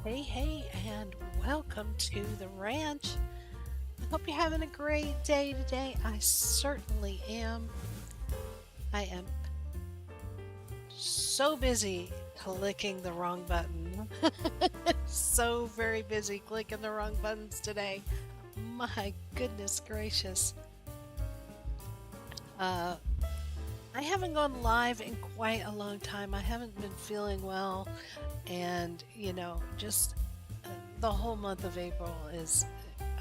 Hey, and welcome to the ranch. I hope you're having a great day today. I certainly am. I am so busy clicking the wrong button. So very busy clicking the wrong buttons today. My goodness gracious. Uh, I haven't gone live in quite a long time. I haven't been feeling well, and just the whole month of April is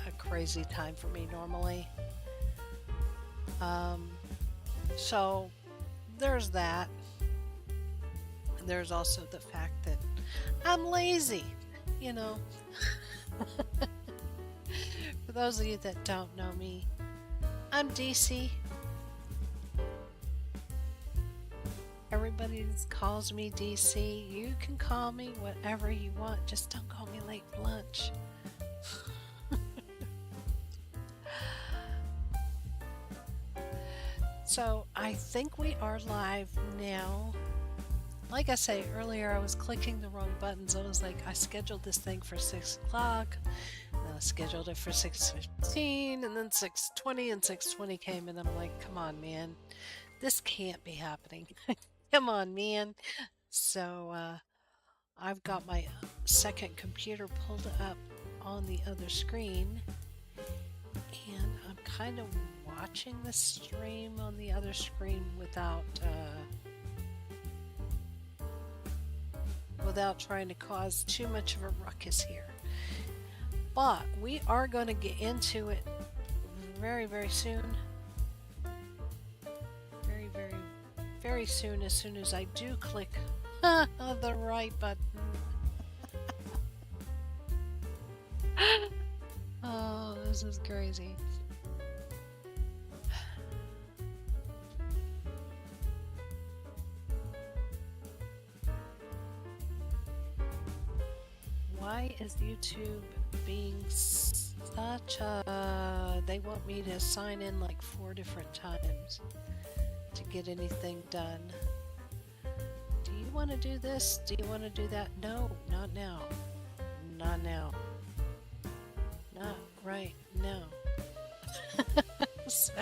a crazy time for me normally. Um, so there's that. And there's also the fact that I'm lazy, you know. For those of you that don't know me, I'm DC. Everybody just calls me DC. You can call me whatever you want, just don't call me late for lunch. So I think we are live now. Like I say earlier, I was clicking the wrong buttons. I was like, I scheduled this thing for 6 o'clock, and I scheduled it for 6:15, and then 6:20, and 6:20 came, and I'm like, come on, man, this can't be happening. Come on, man. So I've got my second computer pulled up on the other screen, and I'm kind of watching the stream on the other screen without trying to cause too much of a ruckus here. But we are going to get into it very, very soon. Very, very, very soon, as soon as I do click the right button. Oh, this is crazy. Why is YouTube being such a... They want me to sign in like 4 different times to get anything done. Do you want to do this? Do you want to do that? No, not now. Not now. Not right now. So,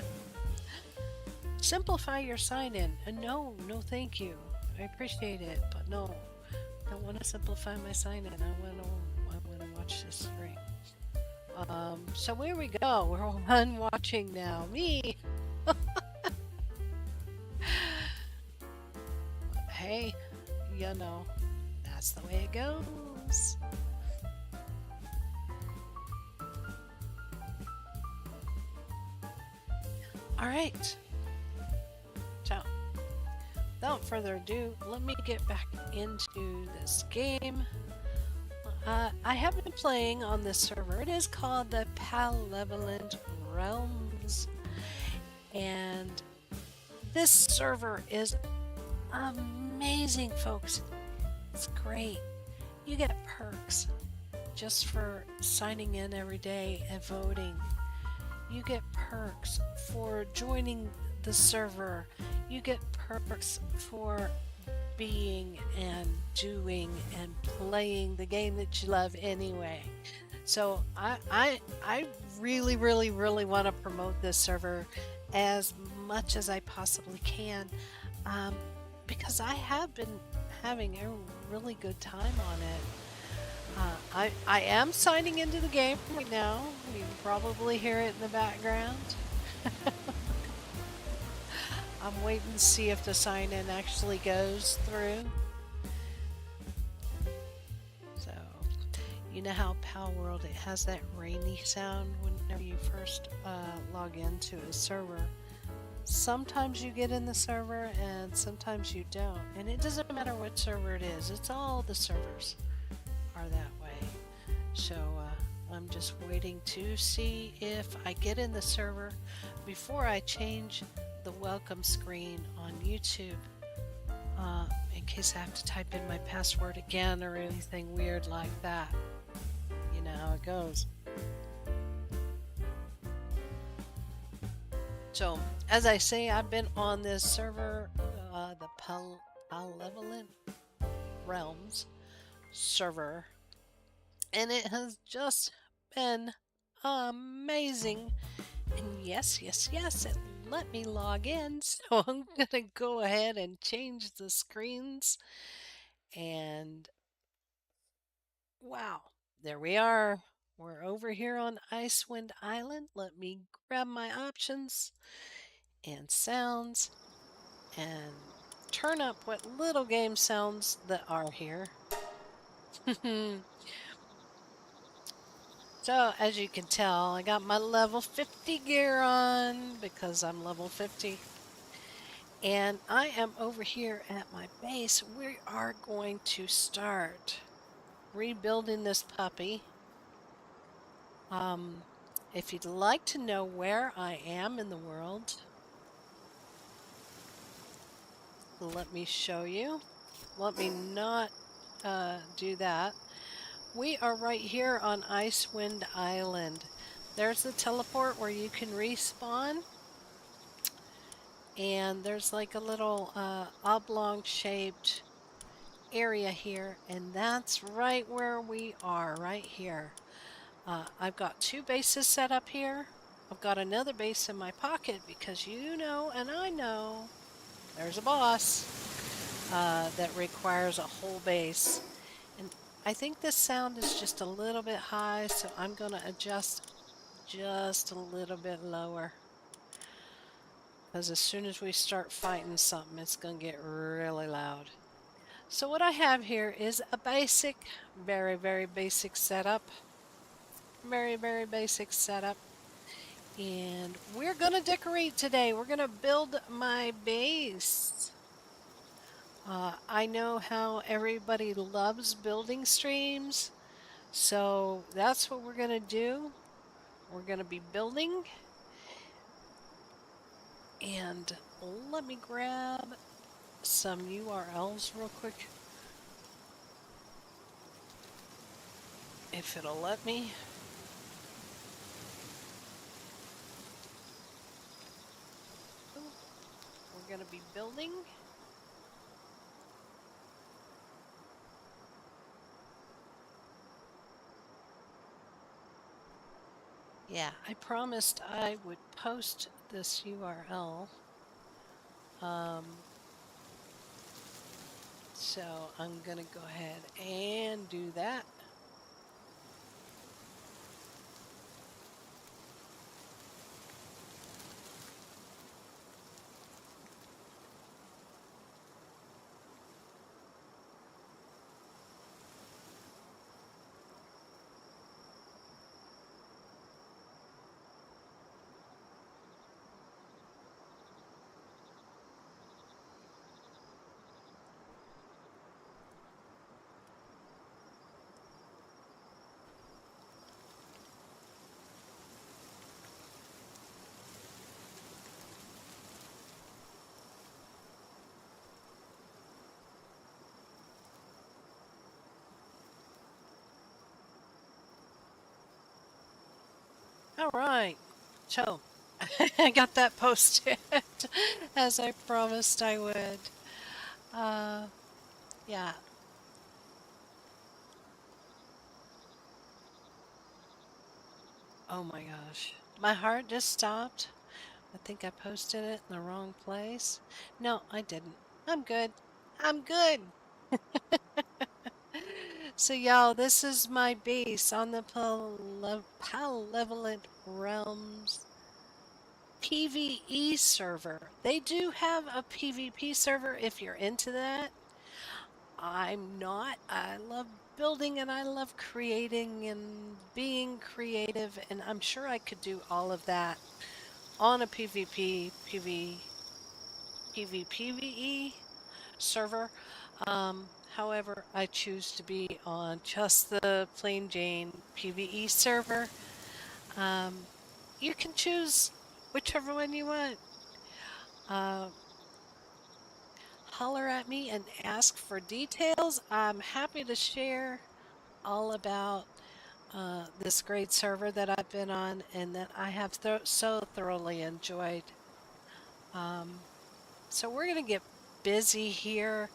simplify your sign-in. No, thank you. I appreciate it, but no. I don't want to simplify my sign-in. I want to watch this stream. So here we go. We're all done watching now. Me. Hey, that's the way it goes. All right. So, without further ado, let me get back into this game. I have been playing on this server. It is called the Palworld Realms, and this server is amazing, folks. It's great. You get perks just for signing in every day and voting. You get perks for joining the server. You get perks for being and doing and playing the game that you love anyway. So I really, really, really want to promote this server as much as I possibly can, because I have been having a really good time on it. I am signing into the game right now. You can probably hear it in the background. I'm waiting to see if the sign-in actually goes through. So, you know how Palworld, it has that rainy sound whenever you first log into a server. Sometimes you get in the server and sometimes you don't. And it doesn't matter what server it is. It's all the servers are that way. So I'm just waiting to see if I get in the server before I change the welcome screen on YouTube, in case I have to type in my password again or anything weird like that. You know how it goes. So, as I say, I've been on this server, the Palworld Realms server, and it has just been amazing. And yes, yes, yes, it let me log in. So I'm going to go ahead and change the screens. And wow, there we are. We're over here on Icewind Island. Let me grab my options and sounds and turn up what little game sounds that are here. So, as you can tell, I got my level 50 gear on because I'm level 50. And I am over here at my base. We are going to start rebuilding this puppy. If you'd like to know where I am in the world, let me show you. Let me not do that. We are right here on Icewind Island. There's the teleport where you can respawn. And there's like a little oblong shaped area here. And that's right where we are, right here. I've got 2 bases set up here. I've got another base in my pocket because you know and I know there's a boss that requires a whole base. And I think this sound is just a little bit high, so I'm going to adjust just a little bit lower. Because as soon as we start fighting something, it's going to get really loud. So what I have here is a basic, very, very basic setup. Very, very basic setup. And we're going to decorate today. We're going to build my base. I know how everybody loves building streams. So that's what we're going to do. We're going to be building. And let me grab some URLs real quick. If it'll let me. We're going to be building. Yeah, I promised I would post this URL. So I'm going to go ahead and do that. All right. So I got that posted as I promised I would. Yeah. Oh my gosh. My heart just stopped. I think I posted it in the wrong place. No, I didn't. I'm good. I'm good. So y'all, this is my base on the Palworld Realms PvE server. They do have a PvP server if you're into that. I'm not. I love building and I love creating and being creative, and I'm sure I could do all of that on a PvPvE server. However, I choose to be on just the plain Jane PvE server. You can choose whichever one you want. Holler at me and ask for details. I'm happy to share all about this great server that I've been on and that I have so thoroughly enjoyed. So we're going to get busy here.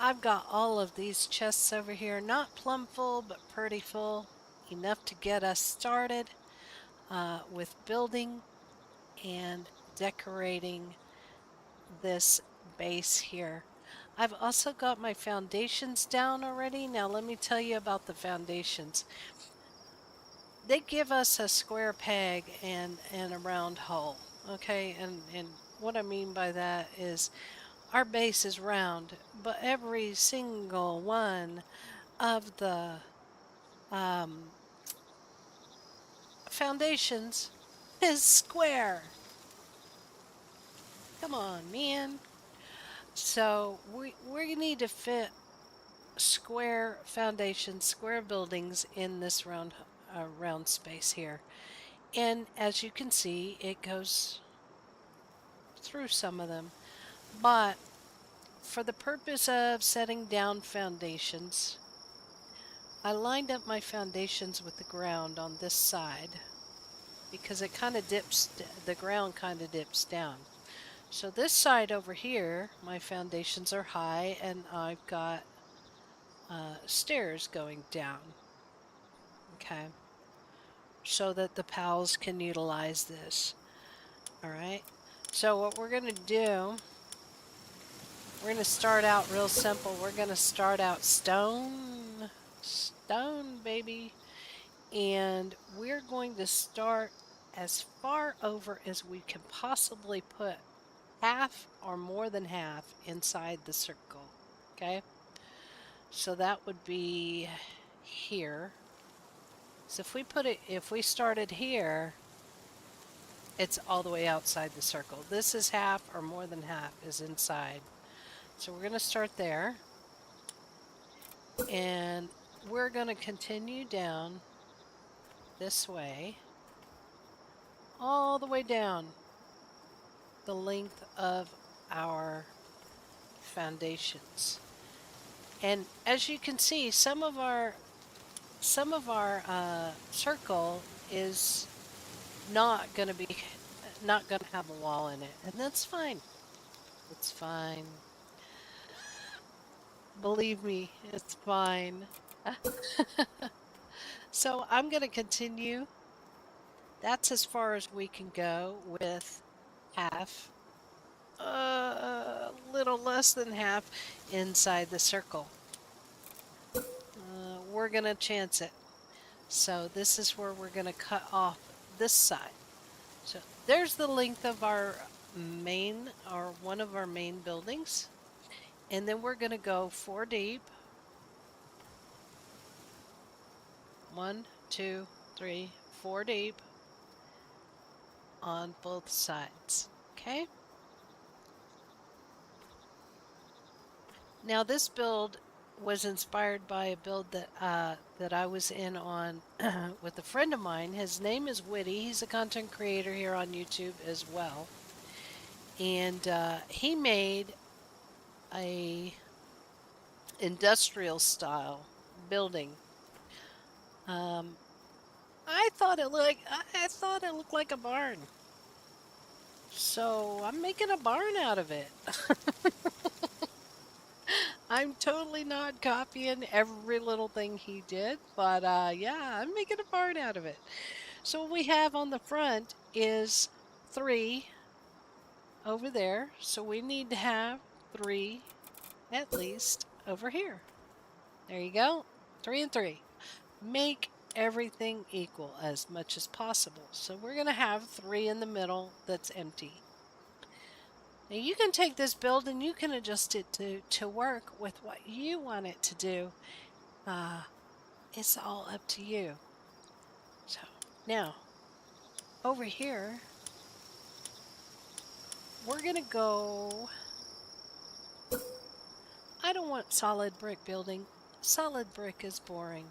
I've got all of these chests over here, not plumb full, but pretty full. enough to get us started with building and decorating this base here. I've also got my foundations down already. Now let me tell you about the foundations. They give us a square peg and a round hole. Okay, and what I mean by that is our base is round, but every single one of the um, foundations is square. Come on, man. So we need to fit square foundations, square buildings in this round space here. And as you can see, it goes through some of them. But for the purpose of setting down foundations, I lined up my foundations with the ground on this side because it kind of dips, the ground kind of dips down. So this side over here, my foundations are high and I've got stairs going down. Okay. So that the pals can utilize this. All right. So what we're going to do, we're going to start out real simple. We're going to start out stone, baby. And we're going to start as far over as we can possibly put half or more than half inside the circle. Okay. So that would be here. So if we started here, it's all the way outside the circle. This is half or more than half is inside. So we're going to start there. And we're going to continue down this way, all the way down the length of our foundations. And as you can see, some of our circle is not going to have a wall in it, and that's fine. It's fine. Believe me, it's fine. So I'm going to continue. That's as far as we can go with half, a little less than half inside the circle. We're going to chance it. So this is where we're going to cut off this side. So there's the length of our main, or one of our main buildings. And then we're going to go 4 deep. 1, 2, 3, 4 deep on both sides. Okay. Now this build was inspired by a build that I was in on with a friend of mine. His name is Witty. He's a content creator here on YouTube as well. And he made a industrial style building. I thought it looked like a barn. So I'm making a barn out of it. I'm totally not copying every little thing he did, but yeah, I'm making a barn out of it. So what we have on the front is 3 over there. So we need to have 3 at least over here. There you go. 3 and 3. Make everything equal as much as possible. So we're going to have 3 in the middle that's empty. Now you can take this build and you can adjust it to work with what you want it to do. It's all up to you. So now over here, we're going to go, I don't want solid brick building. Solid brick is boring.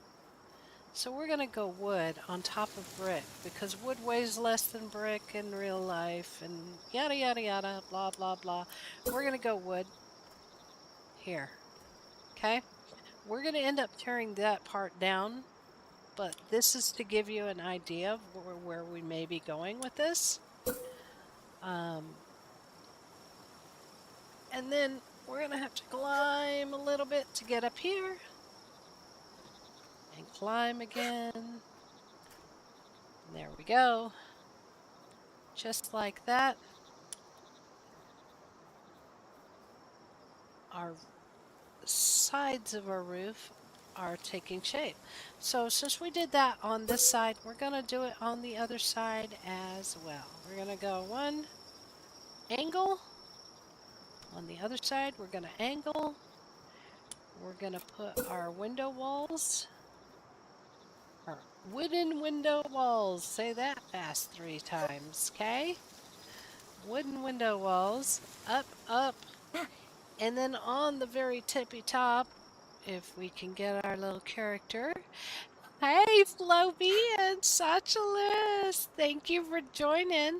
So we're going to go wood on top of brick because wood weighs less than brick in real life and yada, yada, yada, blah, blah, blah. We're going to go wood here. Okay. We're going to end up tearing that part down, but this is to give you an idea of where we may be going with this. And then we're going to have to climb a little bit to get up here. And climb again. There we go. Just like that. Our sides of our roof are taking shape. So since we did that on this side, we're going to do it on the other side as well. We're going to go one angle. On the other side, we're going to angle. We're going to put our window walls, our wooden window walls. Say that fast 3 times, okay? Wooden window walls, up, up. And then on the very tippy top, if we can get our little character. Hey, Floby and Satchelis, thank you for joining.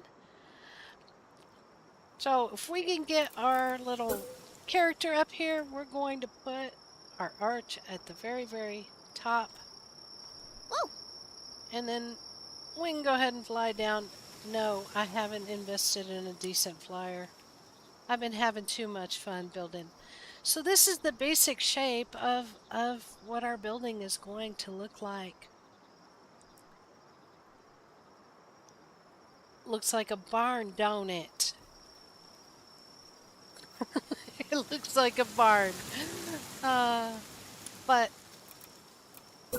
So if we can get our little character up here, we're going to put our arch at the very, very top. Woo! And then we can go ahead and fly down. No, I haven't invested in a decent flyer. I've been having too much fun building. So this is the basic shape of what our building is going to look like. Looks like a barn, don't it? It looks like a barn. But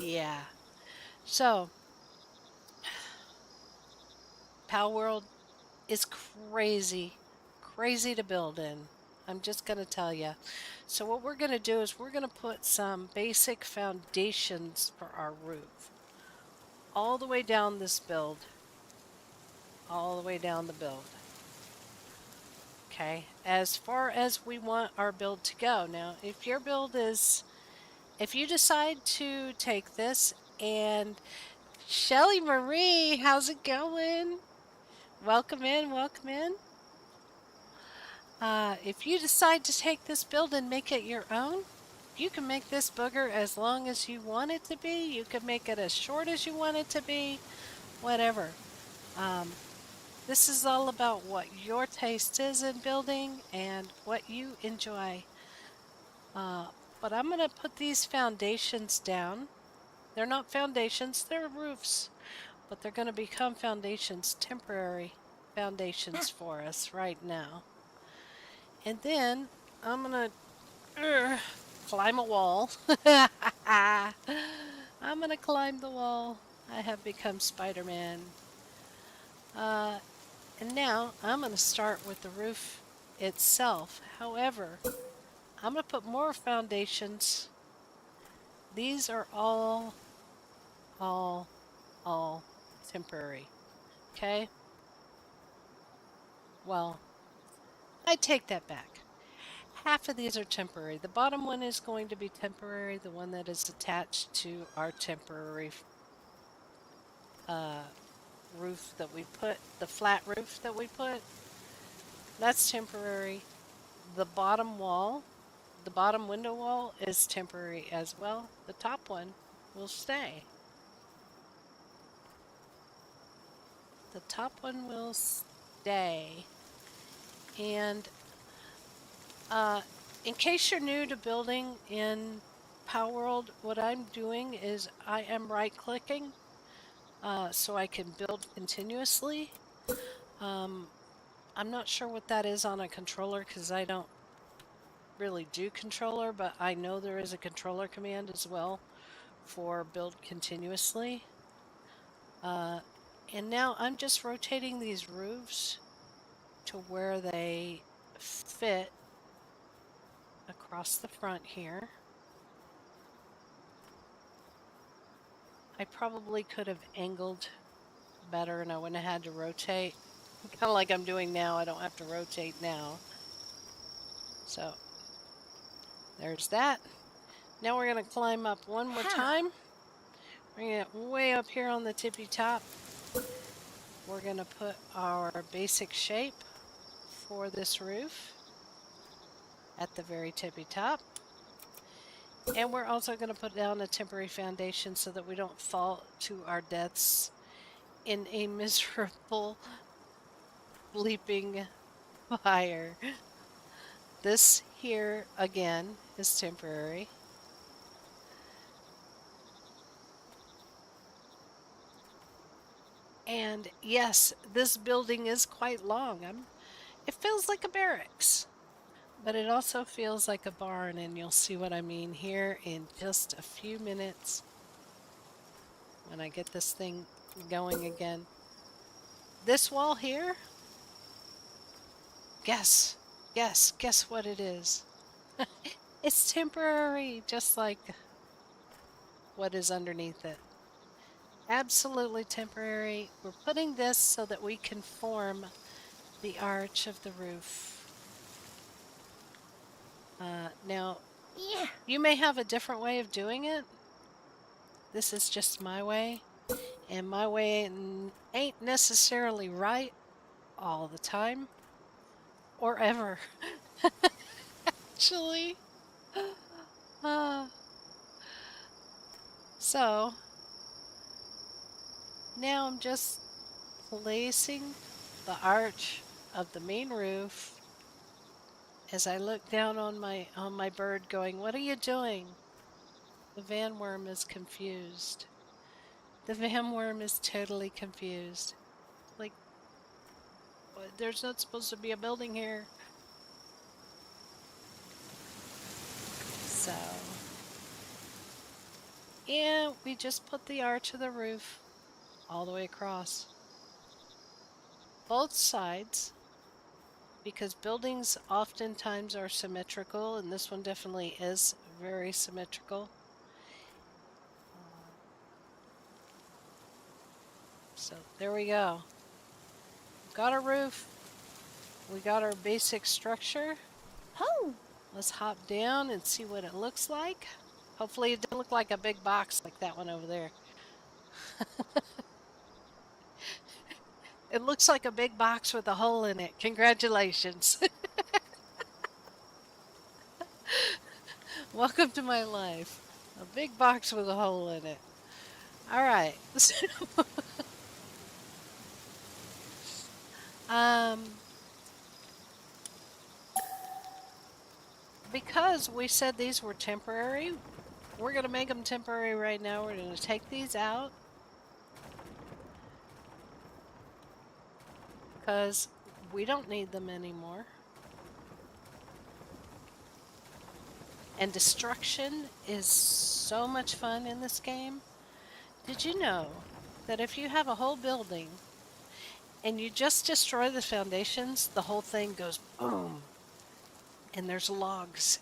yeah. So Palworld is crazy to build in. I'm just going to tell you. So what we're going to do is we're going to put some basic foundations for our roof. All the way down this build. All the way down the build. Okay, as far as we want our build to go. Now, if your build is, if you decide to take this, and Shelly Marie, how's it going? Welcome in, welcome in. If you decide to take this build and make it your own, you can make this booger as long as you want it to be. You can make it as short as you want it to be, whatever. This is all about what your taste is in building and what you enjoy. But I'm going to put these foundations down. They're not foundations, they're roofs. But they're going to become foundations, temporary foundations for us right now. And then I'm going to climb a wall. I'm going to climb the wall. I have become Spider-Man. And now I'm going to start with the roof itself. However, I'm going to put more foundations. These are all temporary. Okay? Well, I take that back. Half of these are temporary. The bottom one is going to be temporary. The one that is attached to our temporary roof that we put, the flat roof that we put, that's temporary. The bottom wall, the bottom window wall is temporary as well. The top one will stay. The top one will stay. And in case you're new to building in Palworld, what I'm doing is I am right-clicking so I can build continuously. I'm not sure what that is on a controller because I don't really do controller, but I know there is a controller command as well for build continuously. And now I'm just rotating these roofs to where they fit across the front here. I probably could have angled better and I wouldn't have had to rotate. Kind of like I'm doing now, I don't have to rotate now. So, there's that. Now we're going to climb up one more time. We're going to get way up here on the tippy top. We're going to put our basic shape for this roof at the very tippy top. And we're also going to put down a temporary foundation so that we don't fall to our deaths in a miserable leaping fire. This here, again, is temporary. And yes, this building is quite long. It feels like a barracks, but it also feels like a barn, and you'll see what I mean here in just a few minutes when I get this thing going again. This wall here, guess what it is. It's temporary, just like what is underneath it. Absolutely temporary. We're putting this so that we can form the arch of the roof. Now, you may have a different way of doing it. This is just my way, and my way ain't necessarily right all the time or ever. Actually. So, now I'm just placing the arch of the main roof as I look down on my bird going, "What are you doing?" The van worm is confused. The van worm is totally confused. Like, there's not supposed to be a building here. So, and we just put the arch of the roof all the way across. Both sides, because buildings oftentimes are symmetrical, and this one definitely is very symmetrical. So there we go. Got our roof. We got our basic structure. Oh. Let's hop down and see what it looks like. Hopefully it doesn't look like a big box like that one over there. It looks like a big box with a hole in it. Congratulations. Welcome to my life. A big box with a hole in it. All right. Because we said these were temporary, we're going to make them temporary right now. We're going to take these out because we don't need them anymore. And destruction is so much fun in this game. Did you know that if you have a whole building and you just destroy the foundations, the whole thing goes boom, and there's logs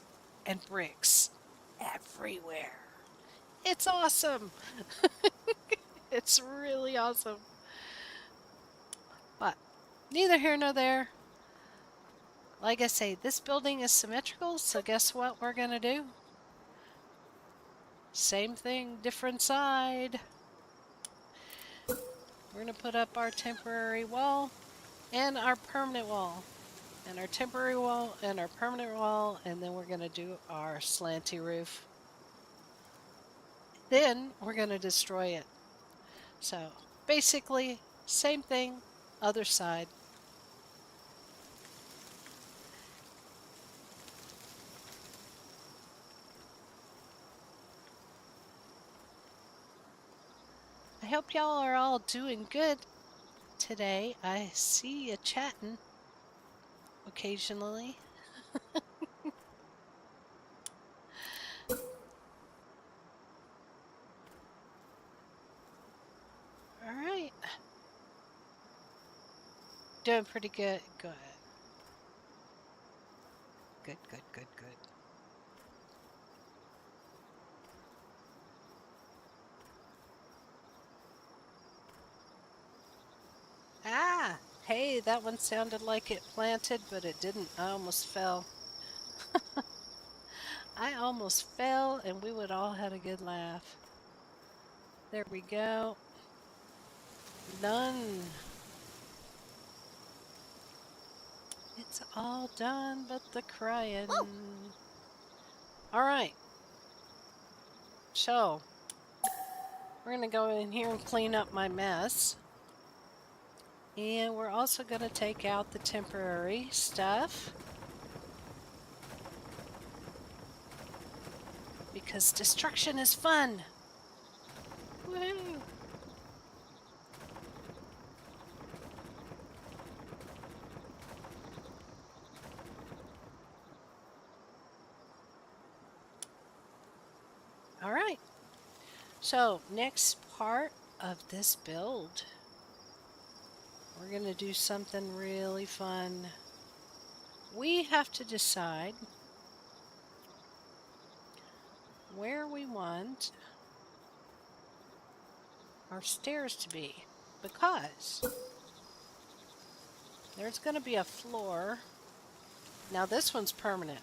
and bricks everywhere? It's awesome. It's really awesome. But neither here nor there. Like I say, this building is symmetrical, so guess what we're going to do? Same thing, different side. We're going to put up our temporary wall and our permanent wall. And our temporary wall and our permanent wall, and then we're going to do our slanty roof. Then we're going to destroy it. So basically, same thing, other side. I hope y'all are all doing good today. I see you chatting occasionally. All right. Doing pretty good. Good. Good, good, good, good. Ah, hey, that one sounded like it planted, but it didn't. I almost fell. I almost fell, and we would all had a good laugh. There we go. Done. It's all done but the crying. Whoa. All right. So, we're going to go in here and clean up my mess. And we're also going to take out the temporary stuff. Because destruction is fun. Woohoo! All right. So next part of this build, we're going to do something really fun. We have to decide where we want our stairs to be, because there's going to be a floor. Now this one's permanent.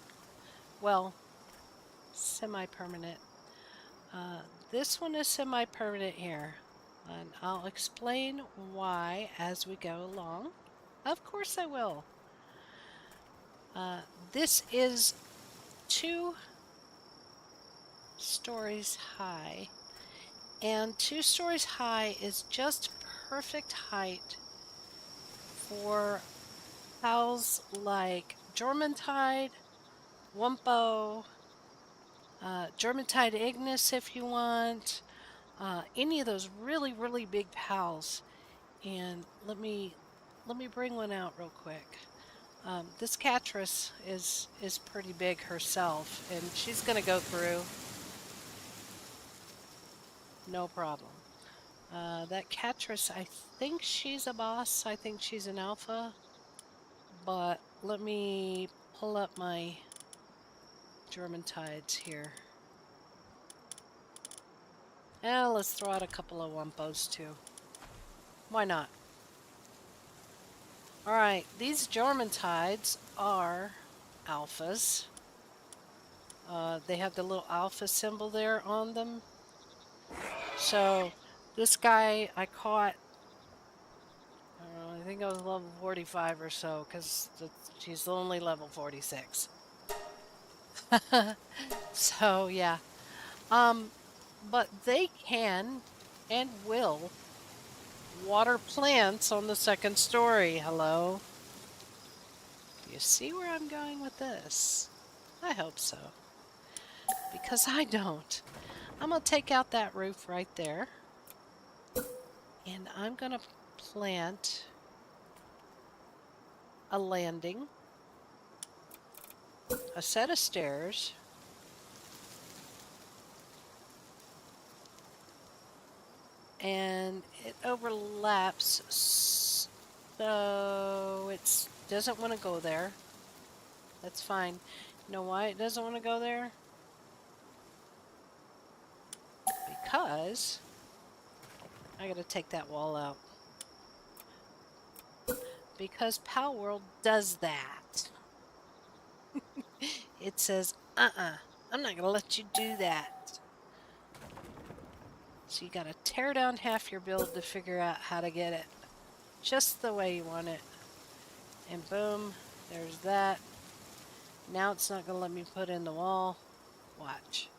Well, semi-permanent. This one is semi-permanent here, and I'll explain why as we go along. Of course I will. This is 2 stories high, and 2 stories high is just perfect height for house like Germantide, Wumpo, Germantide Ignis if you want, any of those really, really big pals. And let me bring one out real quick. This Catress is pretty big herself, and she's going to go through. No problem. That Catress, I think she's a boss. I think she's an alpha. But let me pull up my Germantides here. And let's throw out a couple of Wumpos too. Why not? Alright, these Germantides are alphas. They have the little alpha symbol there on them. So this guy I caught, I think I was level 45 or so, because she's only level 46. So yeah. But they can and will water plants on the 2nd story. Hello? You see where I'm going with this? I hope so. Because I don't. I'm going to take out that roof right there. And I'm going to plant a landing, a set of stairs, and it overlaps, so it doesn't want to go there. That's fine. You know why it doesn't want to go there? Because I gotta take that wall out. Because Palworld does that. It says, I'm not gonna let you do that. So you gotta tear down half your build to figure out how to get it just the way you want it. And boom, there's that. Now it's not gonna let me put in the wall. Watch.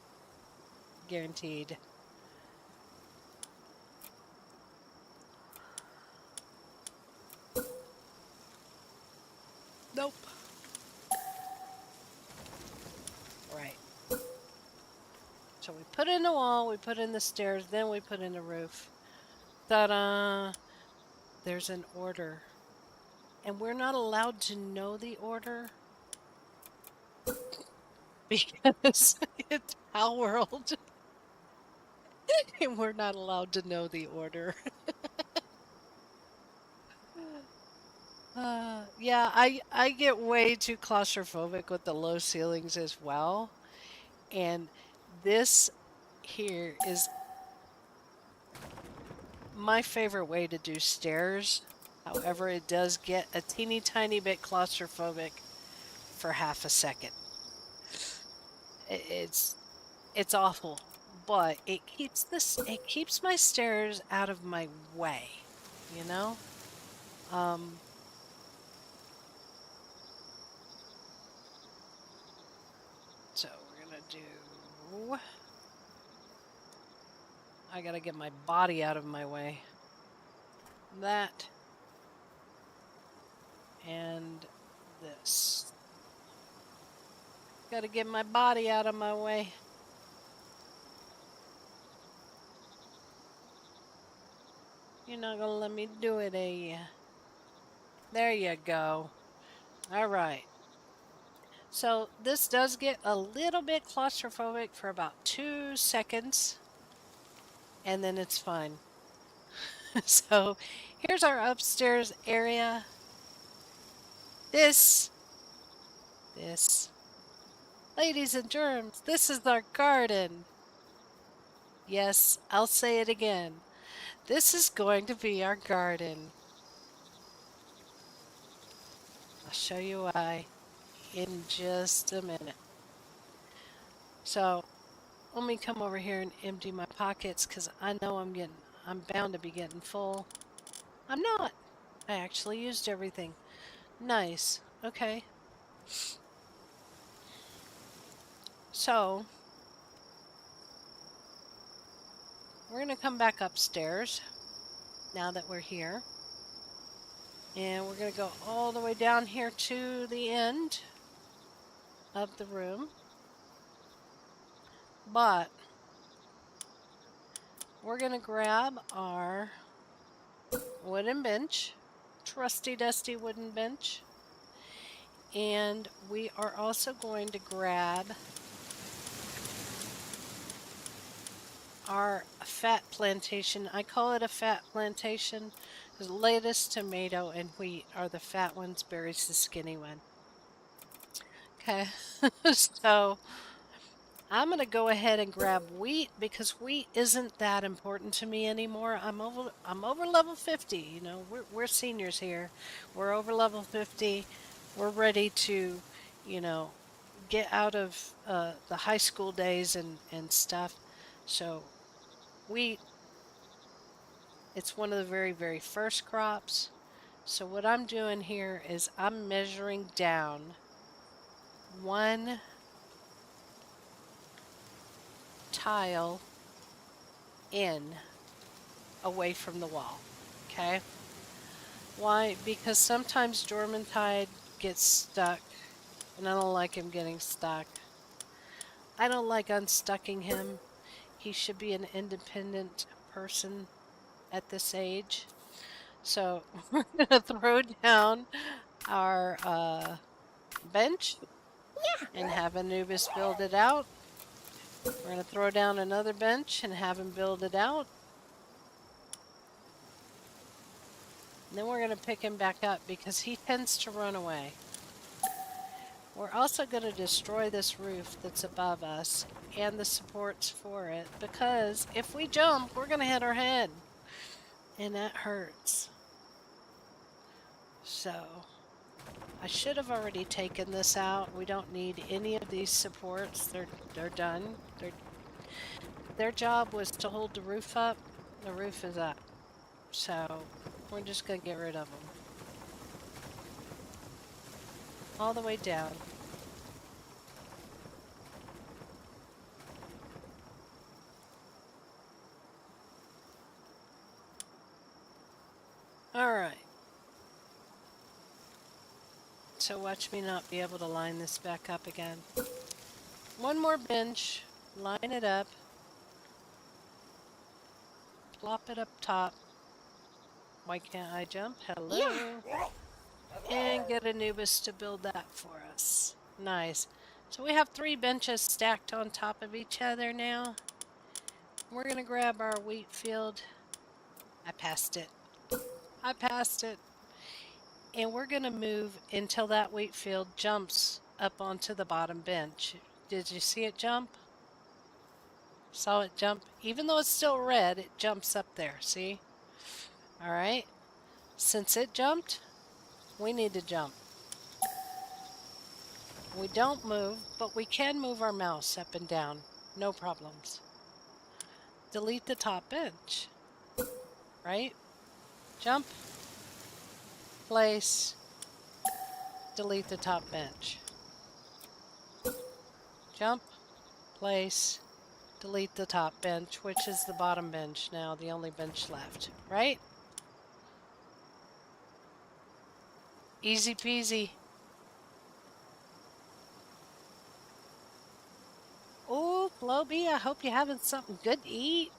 Guaranteed. Nope. Right. So we put in the wall, we put in the stairs, then we put in the roof. Ta-da! There's an order. And we're not allowed to know the order because it's Palworld. And we're not allowed to know the order. Yeah, I get way too claustrophobic with the low ceilings as well. And this here is my favorite way to do stairs. However, it does get a teeny tiny bit claustrophobic for half a second. It's awful, but it keeps my stairs out of my way, you know? So we're gonna do, I gotta get my body out of my way. That and this. Gotta get my body out of my way. You're not gonna let me do it, are you? There you go. All right. So this does get a little bit claustrophobic for about 2 seconds, and then it's fine. So here's our upstairs area. This, ladies and germs, this is our garden. Yes, I'll say it again. This is going to be our garden. I'll show you why in just a minute. So let me come over here and empty my pockets because I know I'm bound to be getting full. I'm not. I actually used everything. Nice. Okay. So we're going to come back upstairs now that we're here. And we're going to go all the way down here to the end of the room. But we're going to grab our wooden bench, trusty dusty wooden bench. And we are also going to grab our fat plantation. I call it a fat plantation because lettuce, tomato, and wheat are the fat ones, berries the skinny one. Okay, so I'm going to go ahead and grab wheat because wheat isn't that important to me anymore. I'm over level 50. You know, we're seniors here. We're over level 50. We're ready to, you know, get out of the high school days and stuff. So wheat, it's one of the very, very first crops. So what I'm doing here is I'm measuring down 1 tile in away from the wall. Okay? Why? Because sometimes Jormuntide gets stuck, and I don't like him getting stuck. I don't like unstucking him. He should be an independent person at this age. So we're going to throw down our bench and have Anubis build it out. We're going to throw down another bench and have him build it out. And then we're going to pick him back up because he tends to run away. We're also going to destroy this roof that's above us and the supports for it because if we jump, we're going to hit our head. And that hurts. So I should have already taken this out. We don't need any of these supports. They're done. Their job was to hold the roof up. The roof is up. So we're just going to get rid of them. All the way down. Alright. So watch me not be able to line this back up again. One more bench. Line it up. Plop it up top. Why can't I jump? Hello. And get Anubis to build that for us. Nice. So we have 3 benches stacked on top of each other now. We're going to grab our wheat field. I passed it. I passed it. And we're going to move until that wheat field jumps up onto the bottom bench. Did you see it jump? Saw it jump? Even though it's still red, it jumps up there. See? All right. Since it jumped, we need to jump. We don't move, but we can move our mouse up and down. No problems. Delete the top bench. Right? Jump. Place. Delete the top bench. Jump. Place. Delete the top bench, which is the bottom bench now, the only bench left. Right? Easy peasy. Oh, Floby, I hope you're having something good to eat.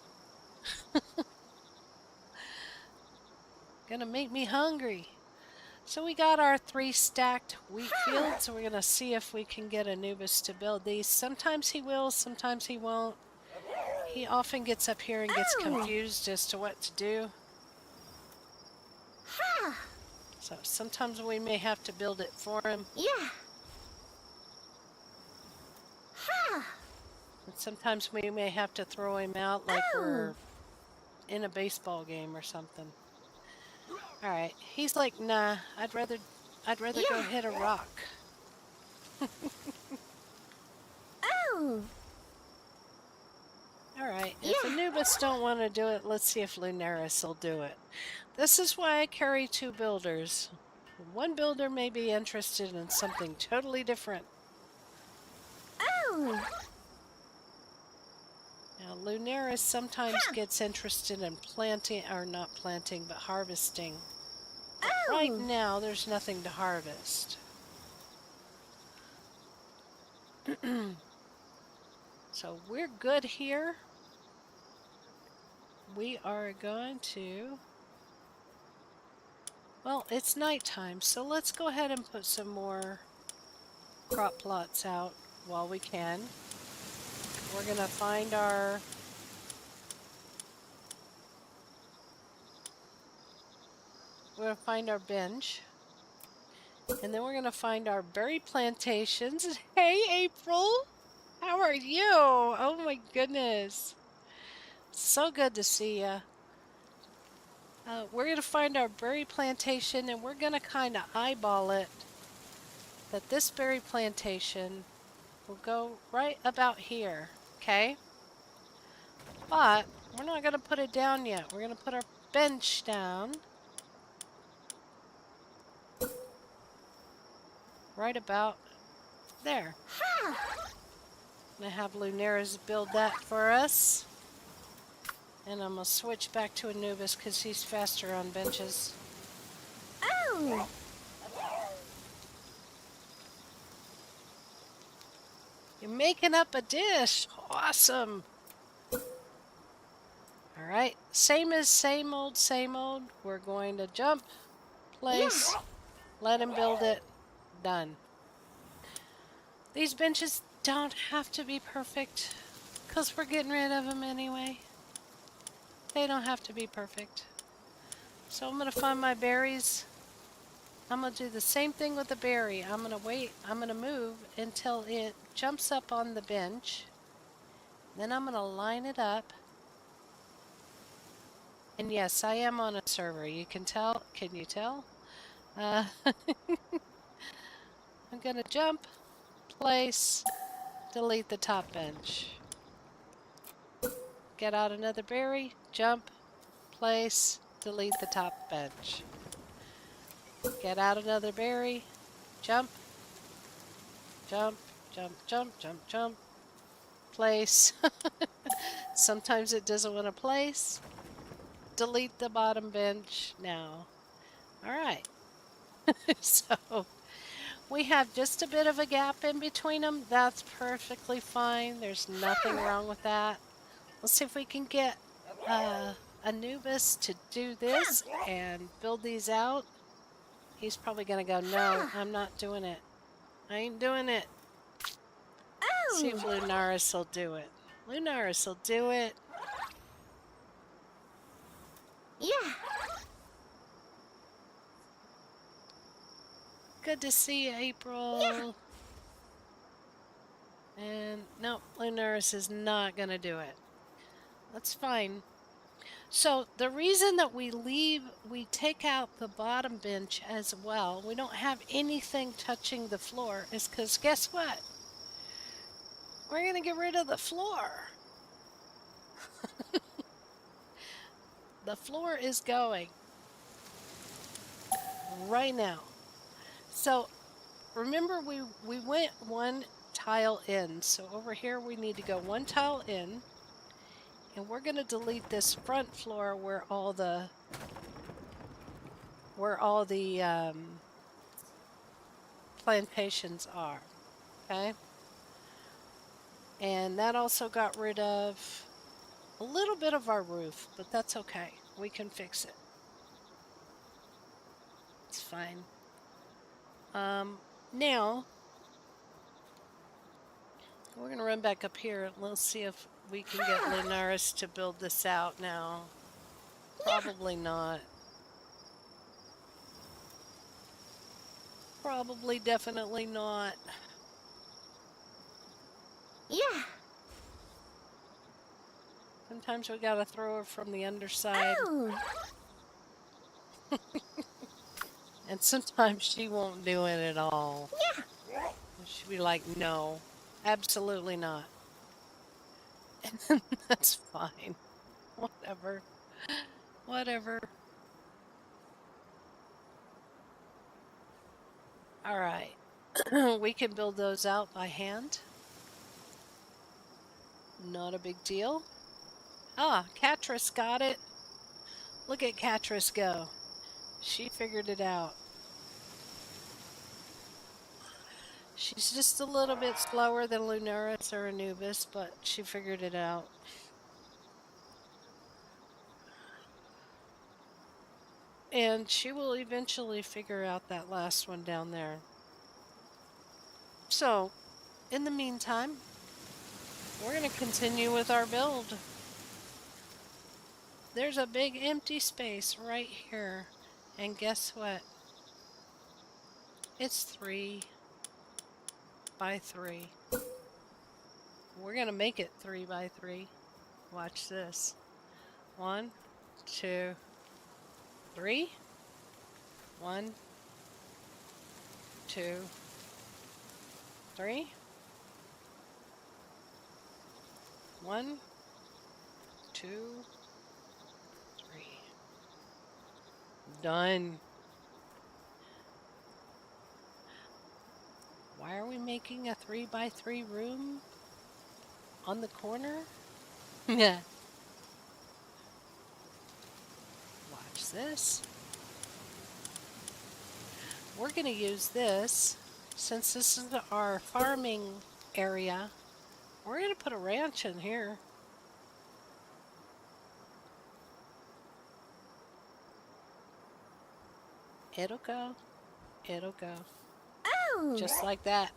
Gonna make me hungry. So we got our 3 stacked wheat fields. We're going to see if we can get Anubis to build these. Sometimes he will, sometimes he won't. He often gets up here and gets confused as to what to do. So sometimes we may have to build it for him. Yeah. And sometimes we may have to throw him out like we're in a baseball game or something. All right, he's like, nah, I'd rather go hit a rock. Oh. All right, if Anubis don't want to do it, let's see if Lunaris will do it. This is why I carry 2 builders. One builder may be interested in something totally different. Oh. Now, Lunaris sometimes gets interested in planting, or not planting, but harvesting. But right now, there's nothing to harvest. So we're good here. We are going to... Well, it's nighttime, so let's go ahead and put some more crop plots out while we can. We're going to find our... We're going to find our bench. And then we're going to find our berry plantations. Hey, April! How are you? Oh my goodness. So good to see ya. We're going to find our berry plantation and we're going to kind of eyeball it. That this berry plantation will go right about here. Okay? But we're not going to put it down yet. We're going to put our bench down. Right about there. I'm going to have Lunaris build that for us. And I'm going to switch back to Anubis because he's faster on benches. Oh. You're making up a dish. Awesome. All right. Same as same old, same old. We're going to jump, place, let him build it. Done. These benches don't have to be perfect because we're getting rid of them anyway. They don't have to be perfect. So I'm going to find my berries. I'm going to do the same thing with the berry. I'm going to wait. I'm going to move until it jumps up on the bench. Then I'm going to line it up. And yes, I am on a server. You can tell. Can you tell? I'm going to jump, place, delete the top bench. Get out another berry, jump, place, delete the top bench. Get out another berry, jump, jump, jump, jump, jump, jump, place. Sometimes it doesn't want to place. Delete the bottom bench now. All right. So we have just a bit of a gap in between them. That's perfectly fine. There's nothing wrong with that. Let's see if we can get Anubis to do this and build these out. He's probably going to go, no, I'm not doing it. I ain't doing it. See if Lunaris will do it. Lunaris will do it. Yeah. Good to see you, April. Yeah. And no, Lunaris is not going to do it. That's fine. So the reason that we take out the bottom bench as well, we don't have anything touching the floor, is because guess what? We're going to get rid of the floor. The floor is going right now. So remember we went 1 tile in. So over here we need to go 1 tile in. And we're going to delete this front floor where all the plantations are. Okay? And that also got rid of a little bit of our roof, but that's okay. We can fix it. It's fine. Now, we're going to run back up here. Let's see if we can get Lunaris to build this out now. Probably not. Probably definitely not. Yeah. Sometimes we gotta throw her from the underside. Oh. And sometimes she won't do it at all. Yeah. She'll be like, no, absolutely not. And then that's fine. Whatever. Whatever. Alright. We can build those out by hand. Not a big deal. Ah, Catrice got it. Look at Catrice go. She figured it out. She's just a little bit slower than Lunaris or Anubis, but she figured it out. And she will eventually figure out that last one down there. So, in the meantime, we're going to continue with our build. There's a big empty space right here. And guess what? It's 3 by 3. We're going to make it 3 by 3. Watch this. 1, 2, 3. 1, 2, 3. 1, 2, 3. Done. Why are we making a 3 by 3 room on the corner? Yeah. Watch this. We're going to use this, since this is our farming area, we're going to put a ranch in here. It'll go. It'll go. Oh. Just like that.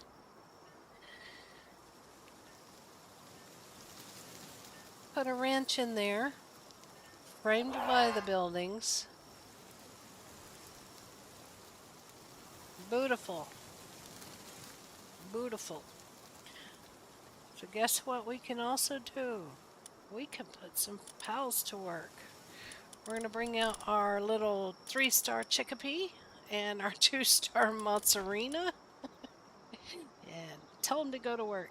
Put a ranch in there, framed by the buildings. Beautiful. Beautiful. So guess what we can also do? We can put some pals to work. We're going to bring out our little 3-star Chickapee and our 2-star Mozzarella and tell them to go to work.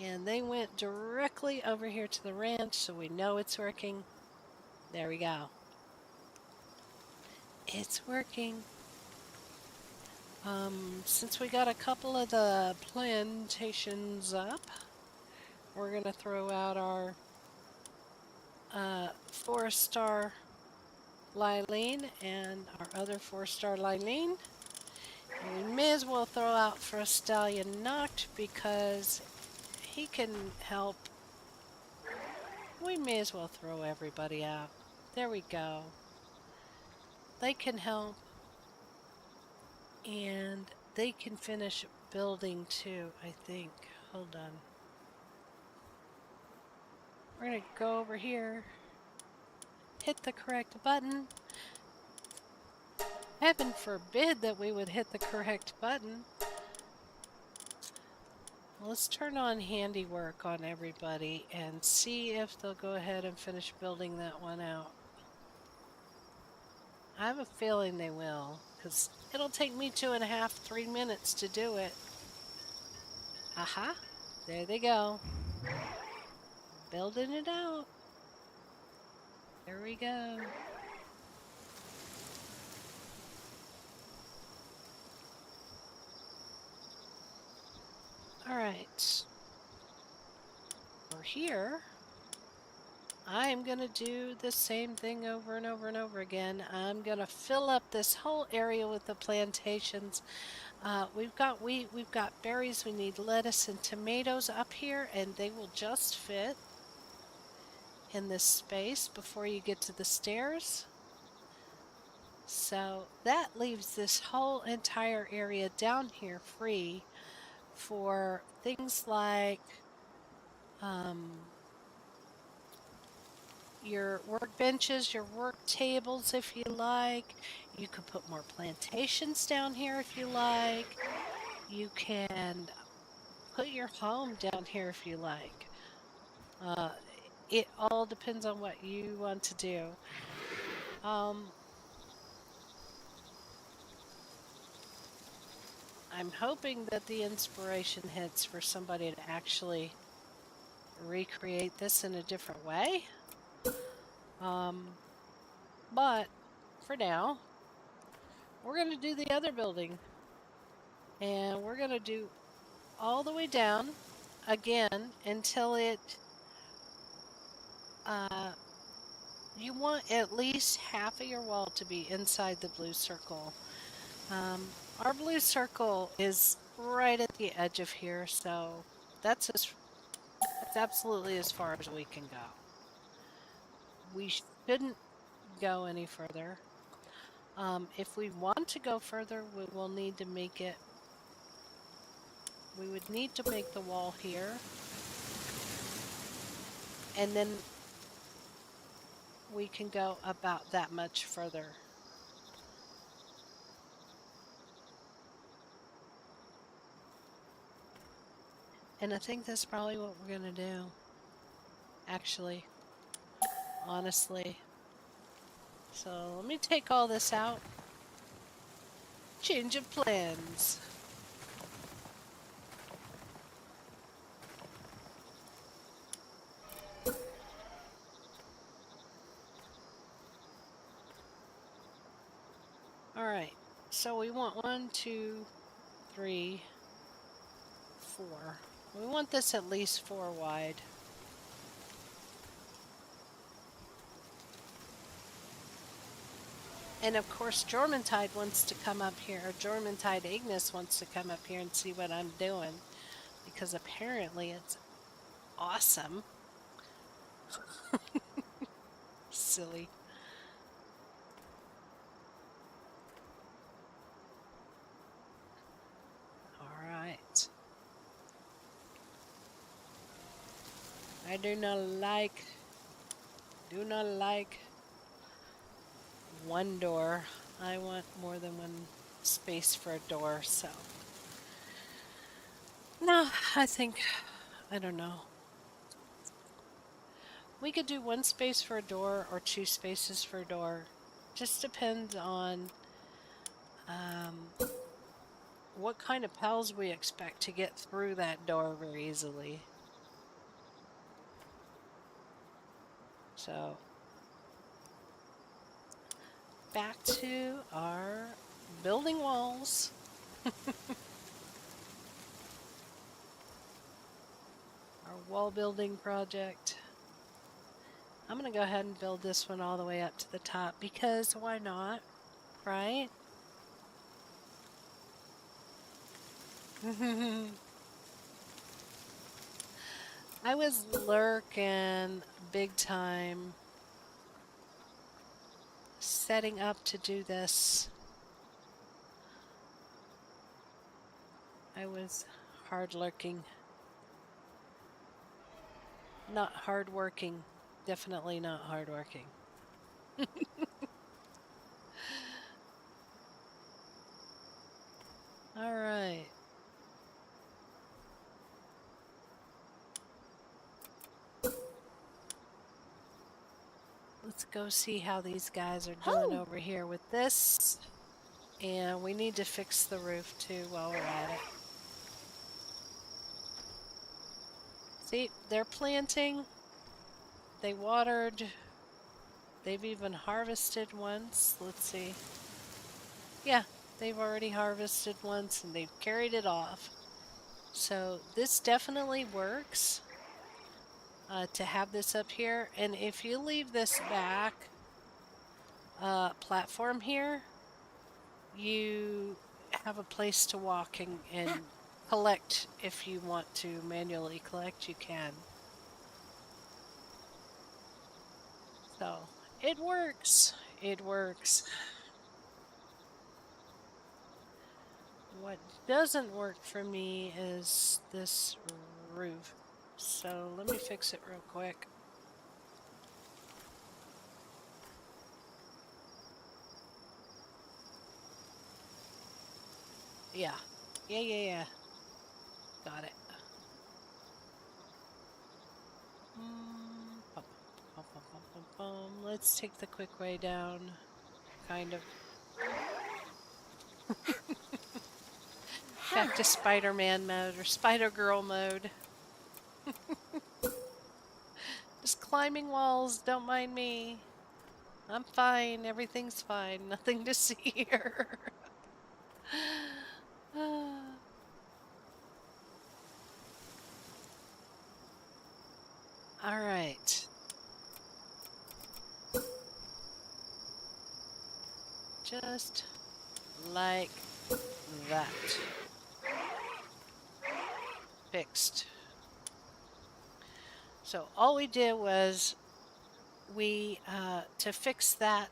And they went directly over here to the ranch, so we know it's working. There we go. It's working. Since we got a couple of the plantations up, we're going to throw out our 4-star Lylene and our other 4-star Lylene. And we may as well throw out for a Stallion Noct because he can help. We may as well throw everybody out. There we go. They can help. And they can finish building too, I think. Hold on. We're going to go over here. Hit the correct button. Heaven forbid that we would hit the correct button. Let's turn on handiwork on everybody and see if they'll go ahead and finish building that one out. I have a feeling they will, because it'll take me 2.5, 3 minutes to do it. Aha! There they go. Building it out. There we go. Alright. We're here. I am going to do the same thing over and over and over again. I'm going to fill up this whole area with the plantations. We've got wheat, we've got berries, we need lettuce and tomatoes up here, and they will just fit in this space before you get to the stairs. So that leaves this whole entire area down here free for things like your workbenches, your work tables if you like. You could put more plantations down here if you like. You can put your home down here if you like. Uh, it all depends on what you want to do. I'm hoping that the inspiration hits for somebody to actually recreate this in a different way. But for now, we're going to do the other building. And we're going to do all the way down again until it, you want at least half of your wall to be inside the blue circle. Our blue circle is right at the edge of here, so that's absolutely as far as we can go. We shouldn't go any further. If we want to go further, we will need to make it, we would need to make the wall here. And then we can go about that much further. And I think that's probably what we're going to do. Actually, honestly. So let me take all this out. Change of plans. Alright, so we want 1, 2, 3, 4. We want this at least 4 wide. And of course, Jormantide wants to come up here, or Jormantide Ignis wants to come up here and see what I'm doing, because apparently it's awesome. Silly. Alright. I do not like one door. I want more than one space for a door, so. No, I don't know. We could do 1 space for a door or 2 spaces for a door. Just depends on what kind of pals we expect to get through that door very easily. So, back to our building walls. Our wall building project. I'm going to go ahead and build this one all the way up to the top because why not, right? I was lurking big time setting up to do this. I was hard lurking. Not hard working. Definitely not hard working. All right. Let's go see how these guys are doing over here with this. And we need to fix the roof too while we're at it. See, they're planting. They watered. They've even harvested once. Let's see. Yeah, they've already harvested once and they've carried it off. So this definitely works to have this up here. And if you leave this back platform here, you have a place to walk and collect. If you want to manually collect, you can. So it works. It works. What doesn't work for me is this roof. So let me fix it real quick. Yeah. Yeah. Got it. Let's take the quick way down. Kind of. Back to Spider-Man mode or Spider-Girl mode. Just climbing walls, don't mind me. I'm fine, everything's fine, nothing to see here. All right. Just like that. Fixed. So all we did was to fix that,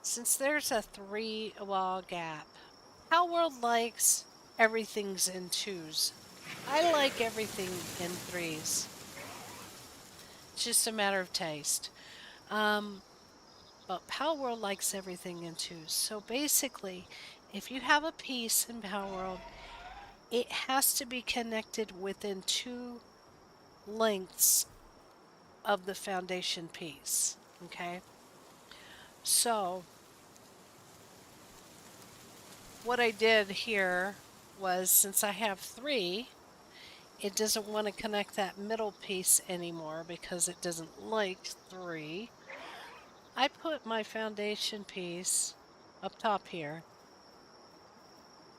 since there's a 3-wall gap, Palworld likes everything's in 2s. I like everything in 3s. It's just a matter of taste. But Palworld likes everything in 2s. So basically, if you have a piece in Palworld, it has to be connected within 2 lengths of the foundation piece. Okay? So what I did here was, since I have 3, it doesn't want to connect that middle piece anymore because it doesn't like 3. I put my foundation piece up top here.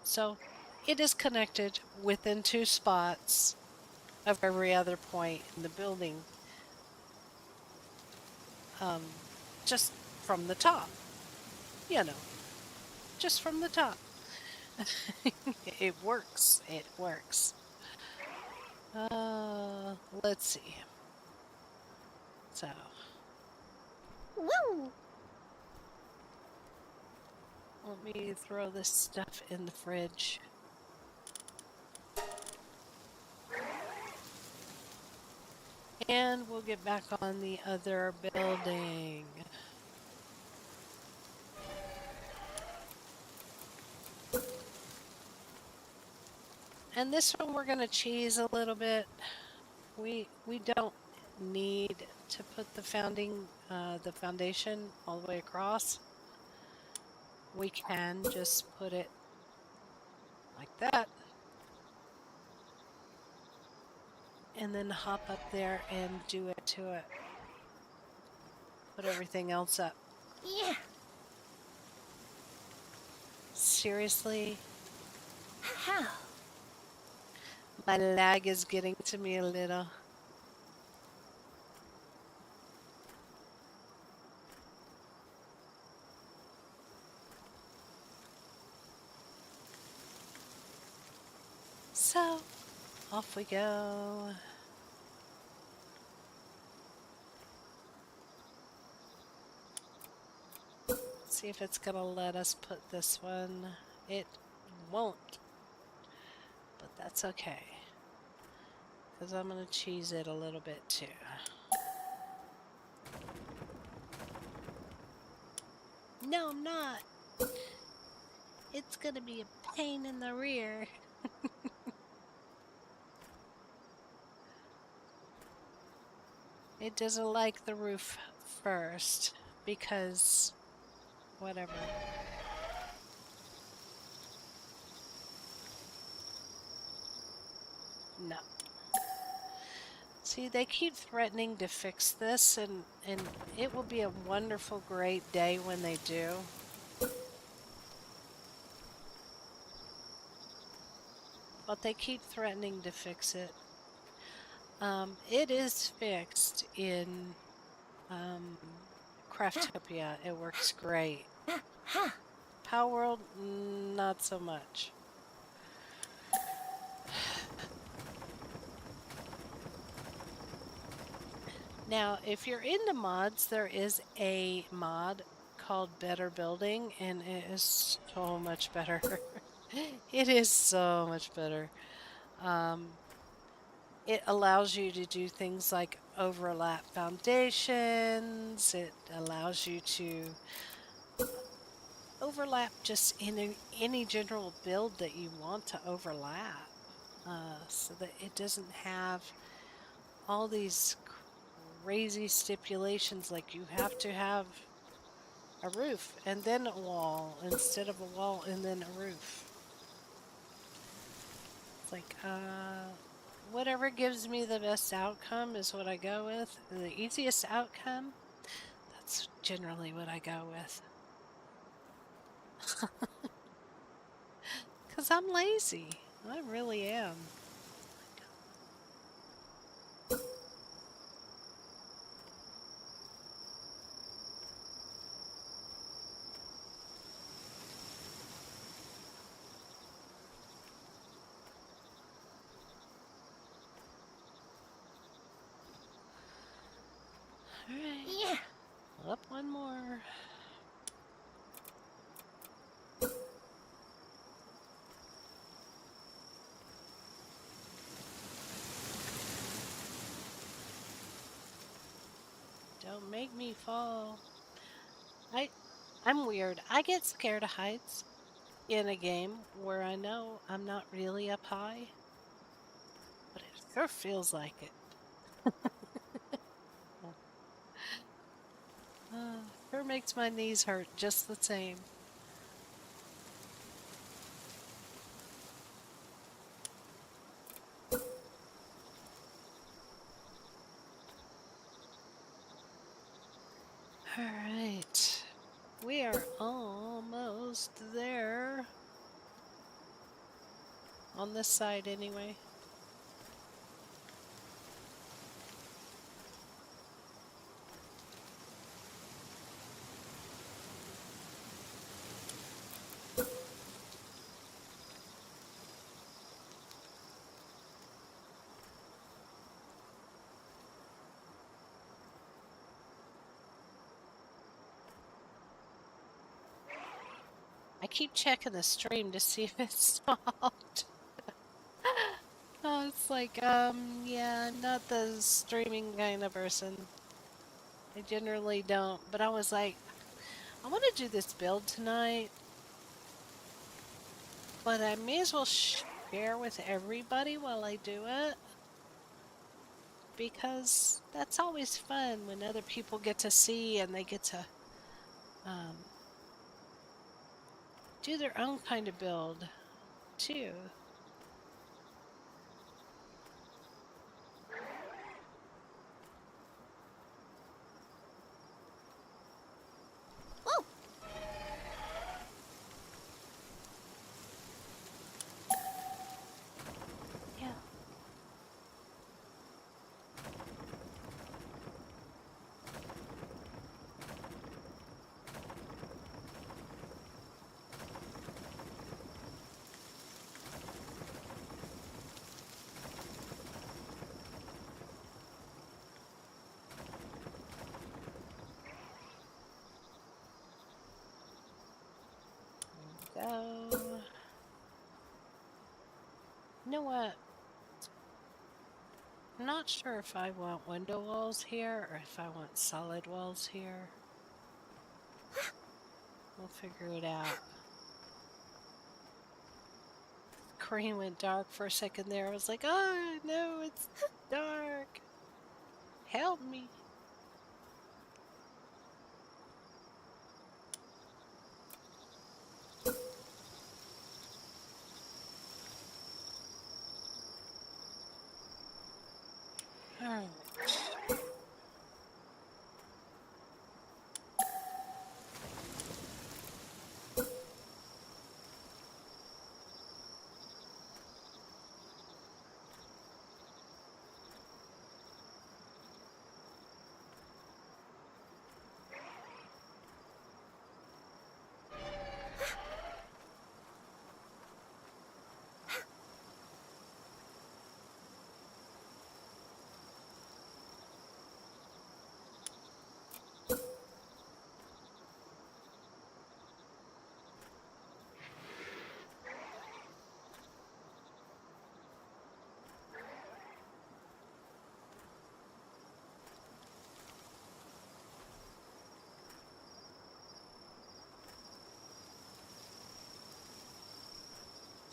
So it is connected within 2 spots of every other point in the building. Just from the top. You know, just from the top. It works. It works. Let's see. So. Woo! Let me throw this stuff in the fridge. And we'll get back on the other building. And this one we're going to cheese a little bit. We don't need to put the foundation all the way across. We can just put it like that. And then hop up there and do it to it. Put everything else up. Yeah. Seriously? How? My lag is getting to me a little. So, off we go. See if it's gonna let us put this one. It won't. But that's okay. Because I'm gonna cheese it a little bit too. No, I'm not. It's gonna be a pain in the rear. It doesn't like the roof first because whatever. No. See, they keep threatening to fix this, and it will be a wonderful, great day when they do. But they keep threatening to fix it. It is fixed in Craftopia. It works great. Palworld, not so much. Now, if you're into mods, there is a mod called Better Building, and it is so much better. It is so much better. Um, it allows you to do things like overlap foundations. It allows you to overlap just in any general build that you want to overlap, so that it doesn't have all these crazy stipulations like you have to have a roof and then a wall instead of a wall and then a roof. It's like, whatever gives me the best outcome is what I go with. The easiest outcome, that's generally what I go with. Because I'm lazy. I really am. All right. Yeah. Up one more. Don't make me fall. I'm weird. I get scared of heights in a game where I know I'm not really up high, but it sure feels like it. Sure makes my knees hurt just the same. All right. We are almost there. On this side, anyway. I keep checking the stream to see if it's stopped. Oh, it's like, yeah, not the streaming kind of person. I generally don't, but I was like, I want to do this build tonight, but I may as well share with everybody while I do it, because that's always fun when other people get to see and they get to do their own kind of build too. Whoa. Yeah. Go. You know what? I'm not sure if I want window walls here or if I want solid walls here. We'll figure it out. Screen went dark for a second there. I was like, oh no, it's dark. Help me. All right.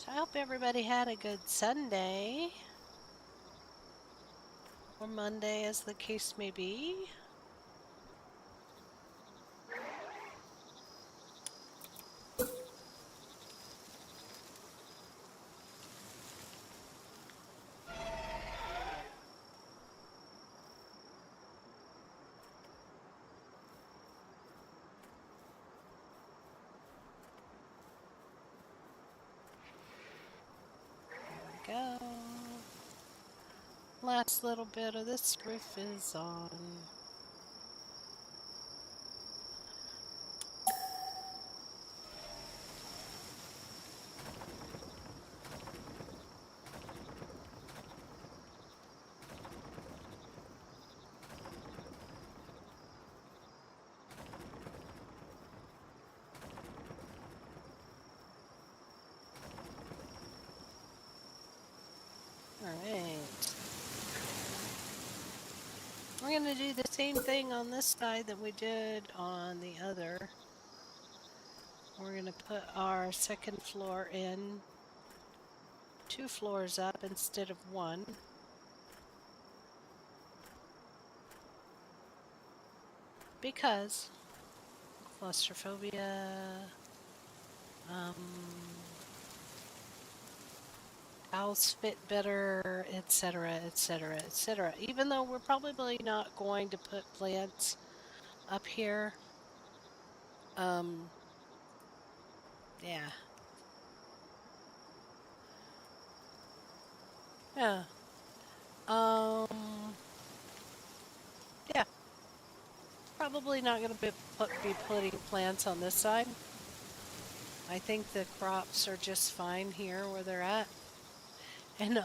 So I hope everybody had a good Sunday. Or Monday, as the case may be. Go. Last little bit of this roof is on. Alright. We're going to do the same thing on this side that we did on the other. We're going to put our second floor in 2 floors up instead of 1. Because claustrophobia, owls fit better, etc., etc., etc. Even though we're probably not going to put plants up here. Yeah. Yeah. Yeah. Probably not going to be putting plants on this side. I think the crops are just fine here where they're at. And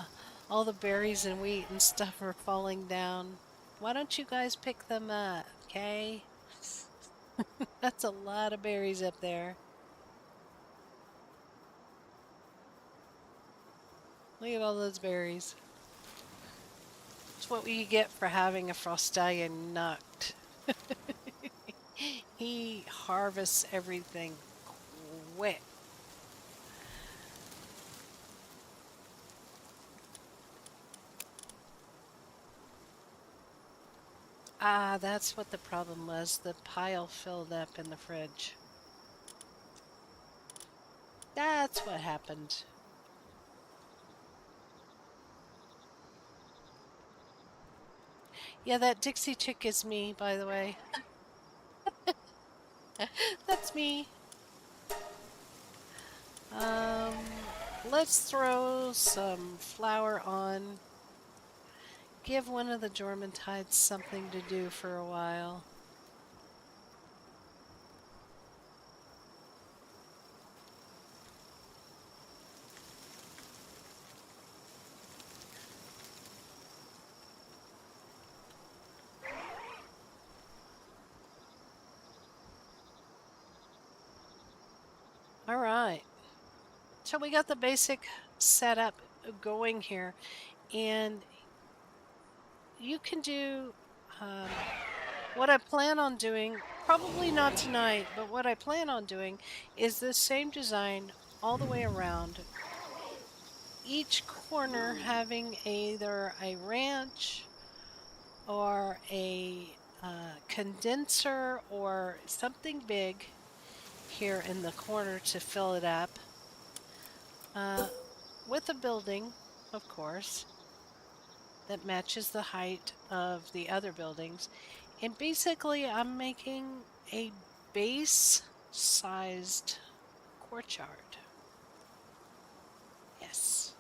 all the berries and wheat and stuff are falling down. Why don't you guys pick them up, okay? That's a lot of berries up there. Look at all those berries. It's what we get for having a Frostallion nut. He harvests everything quick. Ah, that's what the problem was. The pile filled up in the fridge. That's what happened. Yeah, that Dixie chick is me, by the way. That's me. Let's throw some flour on. Give one of the Jormuntides something to do for a while. All right. So we got the basic setup going here, and you can do what I plan on doing, probably not tonight, but what I plan on doing is the same design all the way around. Each corner having either a ranch or a condenser or something big here in the corner to fill it up. With a building, of course, that matches the height of the other buildings. And basically, I'm making a base-sized courtyard. Yes.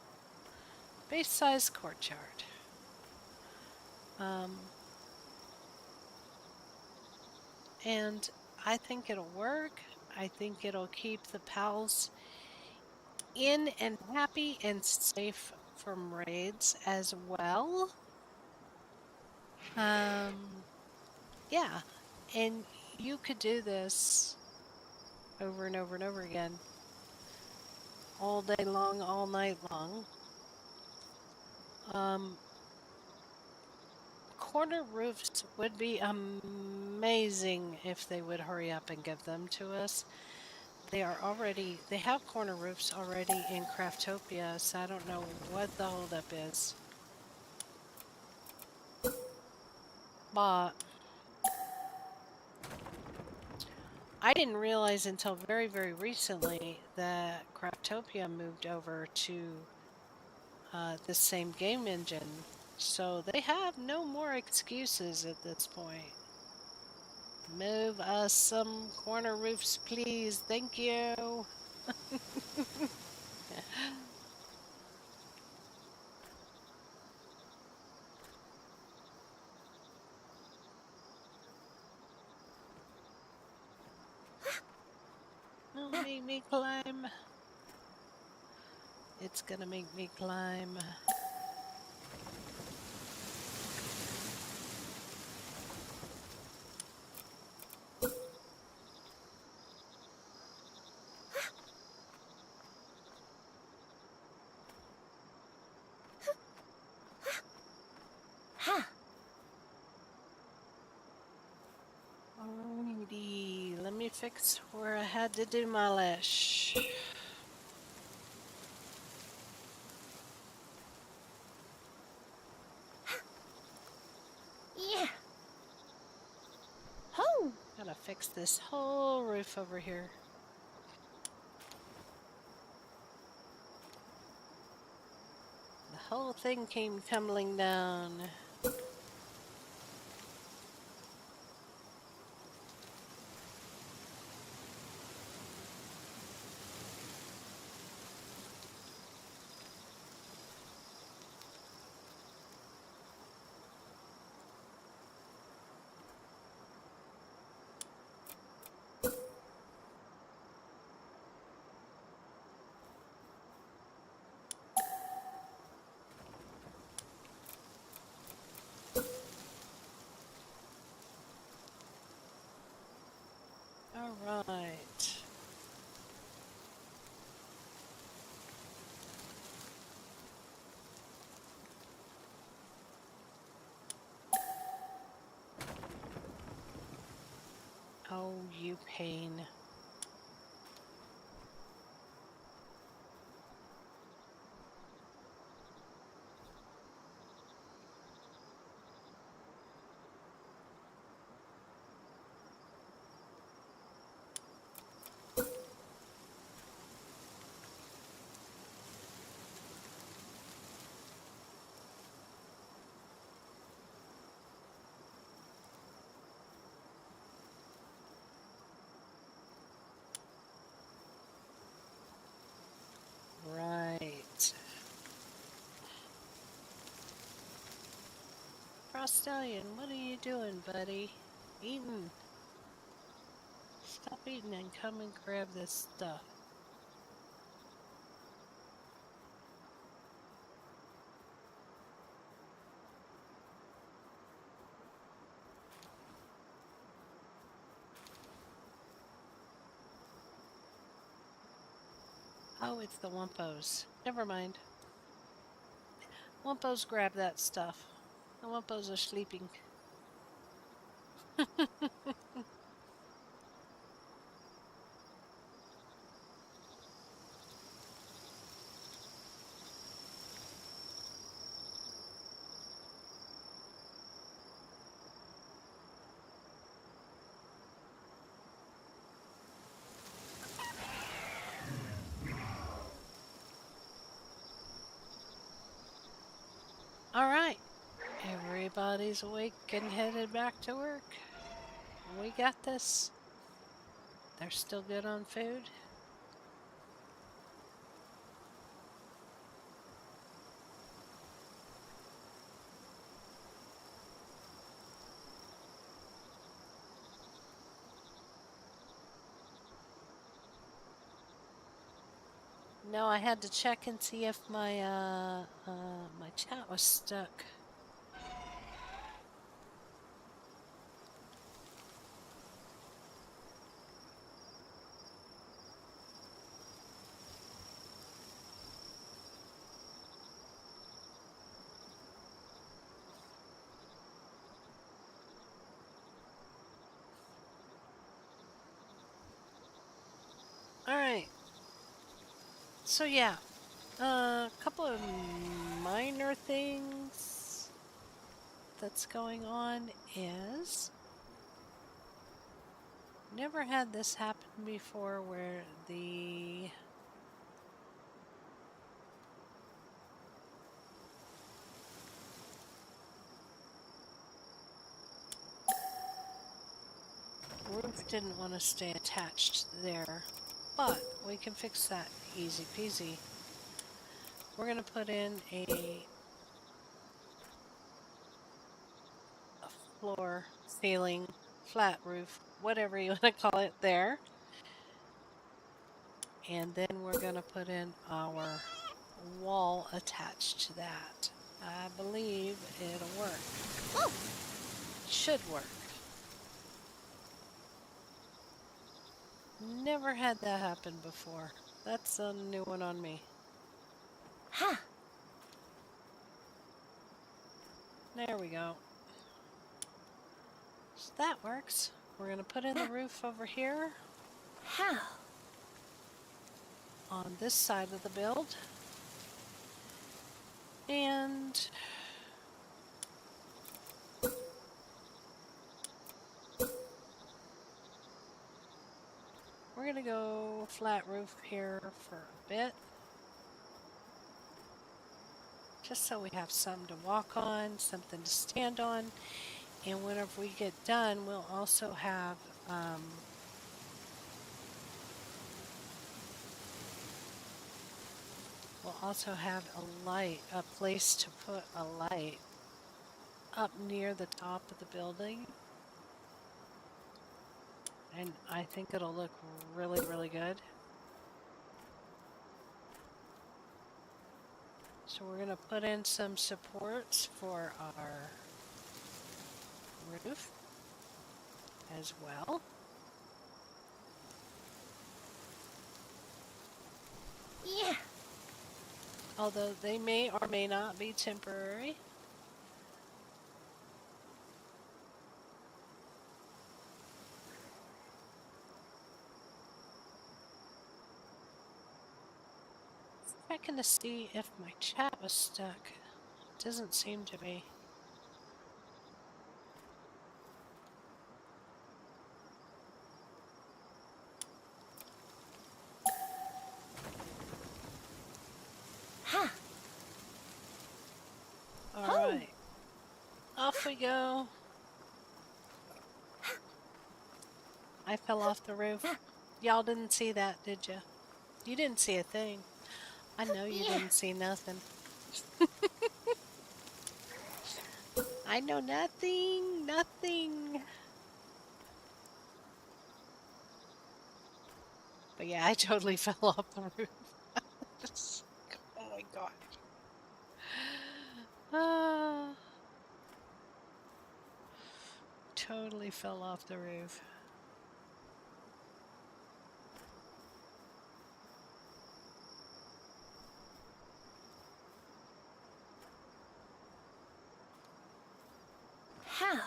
Base-sized courtyard. And I think it'll work. I think it'll keep the pals in and happy and safe from raids as well. Yeah, and you could do this over and over and over again, all day long, all night long. Corner roofs would be amazing if they would hurry up and give them to us. they have corner roofs already in Craftopia, so I don't know what the holdup is. But I didn't realize until very, very recently that Craftopia moved over to the same game engine. So they have no more excuses at this point. Move us some corner roofs, please. Thank you. Don't make me climb. It's gonna make me climb. Ha! Alrighty, let me fix where I had to do my lash. Yeah. Ho! Gotta fix this whole roof over here. The whole thing came tumbling down. All right. Oh, you pain. Right. Frostallion, what are you doing, buddy? Eating. Stop eating and come and grab this stuff. Oh, it's the Wumpos. Never mind. Wumpos grab that stuff. The Wumpos are sleeping. All right. Everybody's awake and headed back to work. We got this. They're still good on food. No, I had to check and see if my my chat was stuck. So yeah, a couple of minor things that's going on is never had this happen before where the roof didn't want to stay attached there, but we can fix that easy peasy. We're going to put in a floor, ceiling, flat roof, whatever you want to call it there. And then we're going to put in our wall attached to that. I believe it'll work. Oh. Should work. Never had that happen before. That's a new one on me. Ha. There we go. So that works. We're going to put in the roof over here How? on this side of the build. And we're going to go flat roof here for a bit. Just so we have some to walk on, something to stand on. And whenever we get done, we'll also have a light, a place to put a light up near the top of the building. And I think it'll look really, really good. So we're going to put in some supports for our roof as well. Yeah. Although they may or may not be temporary. Checking to see if my chat was stuck. Doesn't seem to be. Ha. All right. Off we go. I fell off the roof. Y'all didn't see that, did you? You didn't see a thing. I know you didn't see nothing. I know nothing, nothing. But yeah, I totally fell off the roof. Oh my god. Totally fell off the roof. How?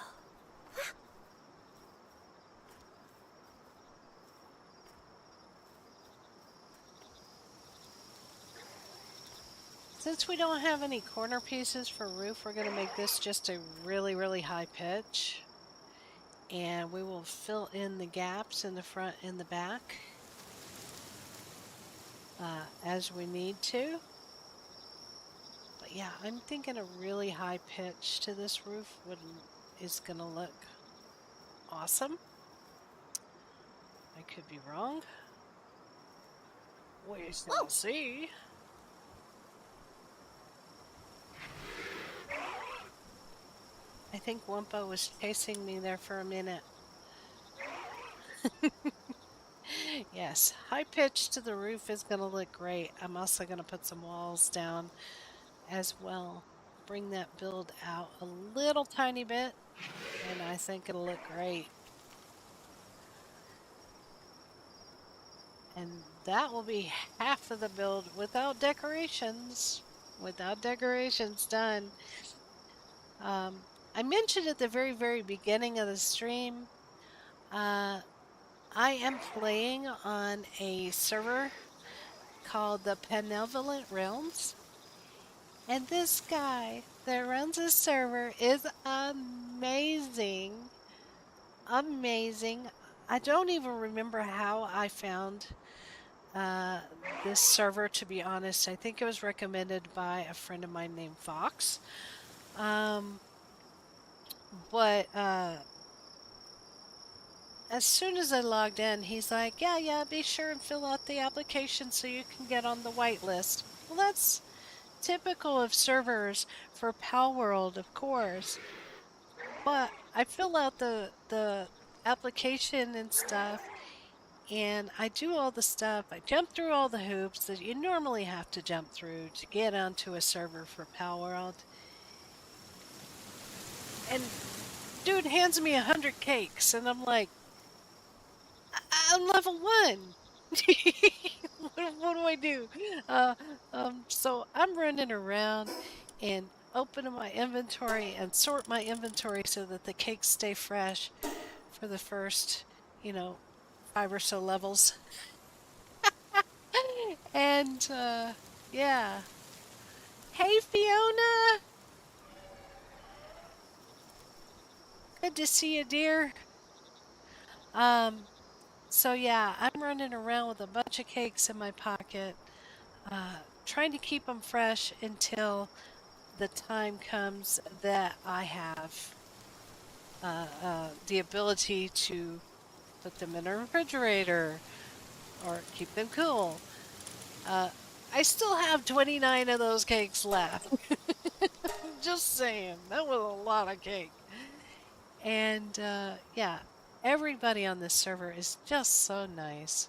Since we don't have any corner pieces for roof, we're going to make this just a really, really high pitch. And we will fill in the gaps in the front and the back as we need to. But yeah, I'm thinking a really high pitch to this roof is going to look awesome. I could be wrong. We shall see. I think Wumpa was chasing me there for a minute. Yes, high pitch to the roof is going to look great. I'm also going to put some walls down as well. Bring that build out a little tiny bit, and I think it'll look great. And that will be half of the build without decorations. Without decorations done. I mentioned at the very, very beginning of the stream, I am playing on a server called the Benevolent Realms. And this guy that runs this server is amazing. Amazing. I don't even remember how I found uh, this server, to be honest. I think it was recommended by a friend of mine named Fox. Um, but as soon as I logged in, he's like, yeah, be sure and fill out the application so you can get on the whitelist. Well, that's typical of servers for Palworld, of course. But I fill out the application and stuff, and I do all the stuff. I jump through all the hoops that you normally have to jump through to get onto a server for Palworld. And dude hands me 100 cakes, and I'm like, I'm level 1. What do I do? So I'm running around and opening my inventory and sort my inventory so that the cakes stay fresh for the first, 5 or so levels. And yeah. Hey Fiona! Good to see you, dear. So yeah, I'm running around with a bunch of cakes in my pocket, trying to keep them fresh until the time comes that I have the ability to put them in a refrigerator or keep them cool. I still have 29 of those cakes left. Just saying, that was a lot of cake. And yeah, everybody on this server is just so nice.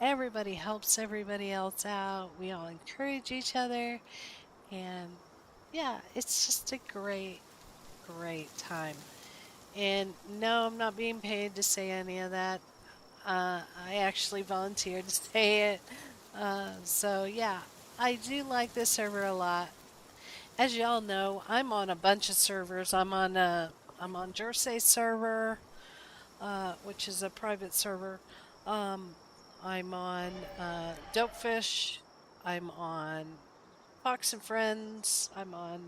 Everybody helps everybody else out. We all encourage each other. And yeah, it's just a great, great time. And no, I'm not being paid to say any of that. I actually volunteered to say it. So yeah, I do like this server a lot. As y'all know, I'm on a bunch of servers. I'm on Jersey server, which is a private server. I'm on Dopefish. I'm on Fox and Friends. I'm on,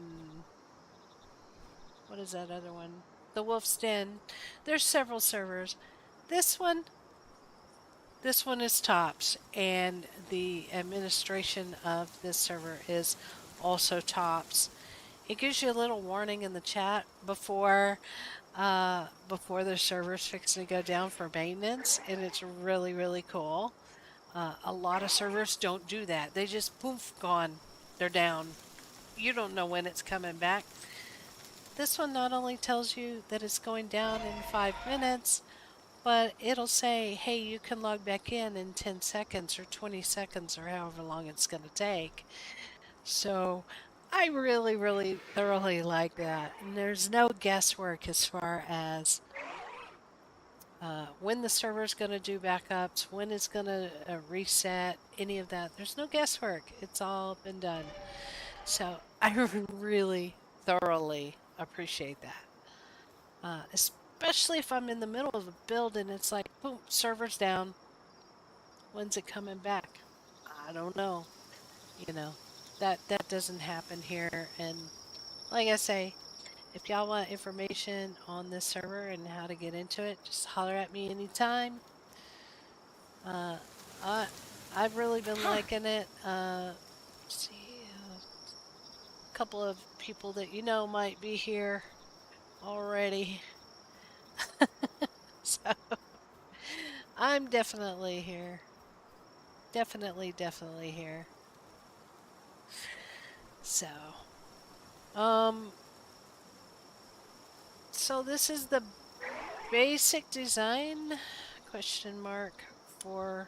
what is that other one? The Wolf's Den. There's several servers. This one, this one is tops, and the administration of this server is also tops. It gives you a little warning in the chat before the server's fixing to go down for maintenance, and it's really, really cool. A lot of servers don't do that. They just poof, gone. They're down. You don't know when it's coming back. This one not only tells you that it's going down in 5 minutes, but it'll say, hey, you can log back in 10 seconds or 20 seconds or however long it's going to take. So I really, really thoroughly like that. And there's no guesswork as far as when the server's going to do backups, when it's going to reset, any of that. There's no guesswork. It's all been done. So I really thoroughly appreciate that. Especially if I'm in the middle of a build and it's like, boom, server's down. When's it coming back? I don't know. You know, that doesn't happen here. And like I say, if y'all want information on this server and how to get into it, just holler at me anytime. I've really been liking it. See, a couple of people that you know might be here already. So I'm definitely here. Definitely here. So, um, so this is the basic design question mark for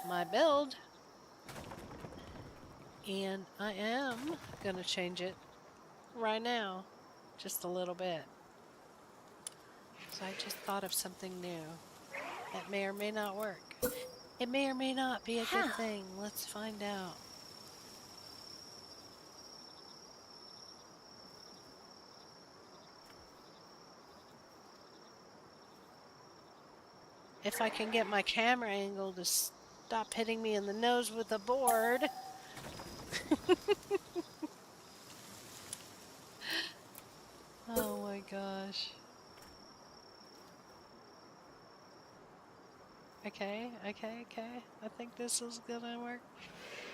my build, and I am gonna change it right now just a little bit. So I just thought of something new that may or may not work. It may or may not be a good thing. Let's find out. If I can get my camera angle to Stop hitting me in the nose with the board. Oh my gosh. Okay. I think this is gonna work.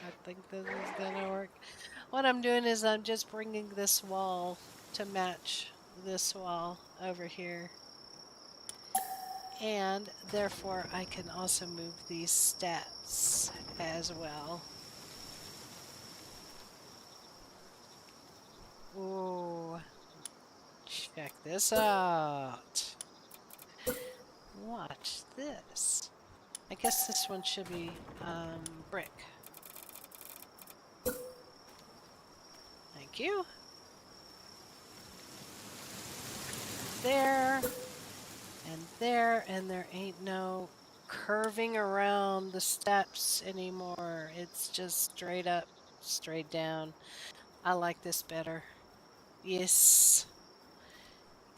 I think this is gonna work. What I'm doing is I'm just bringing this wall to match this wall over here. And therefore I can also move these steps as well. Ooh, check this out. Watch this. I guess this one should be brick. Thank you. There, and there ain't no curving around the steps anymore. It's just straight up, straight down. I like this better. Yes.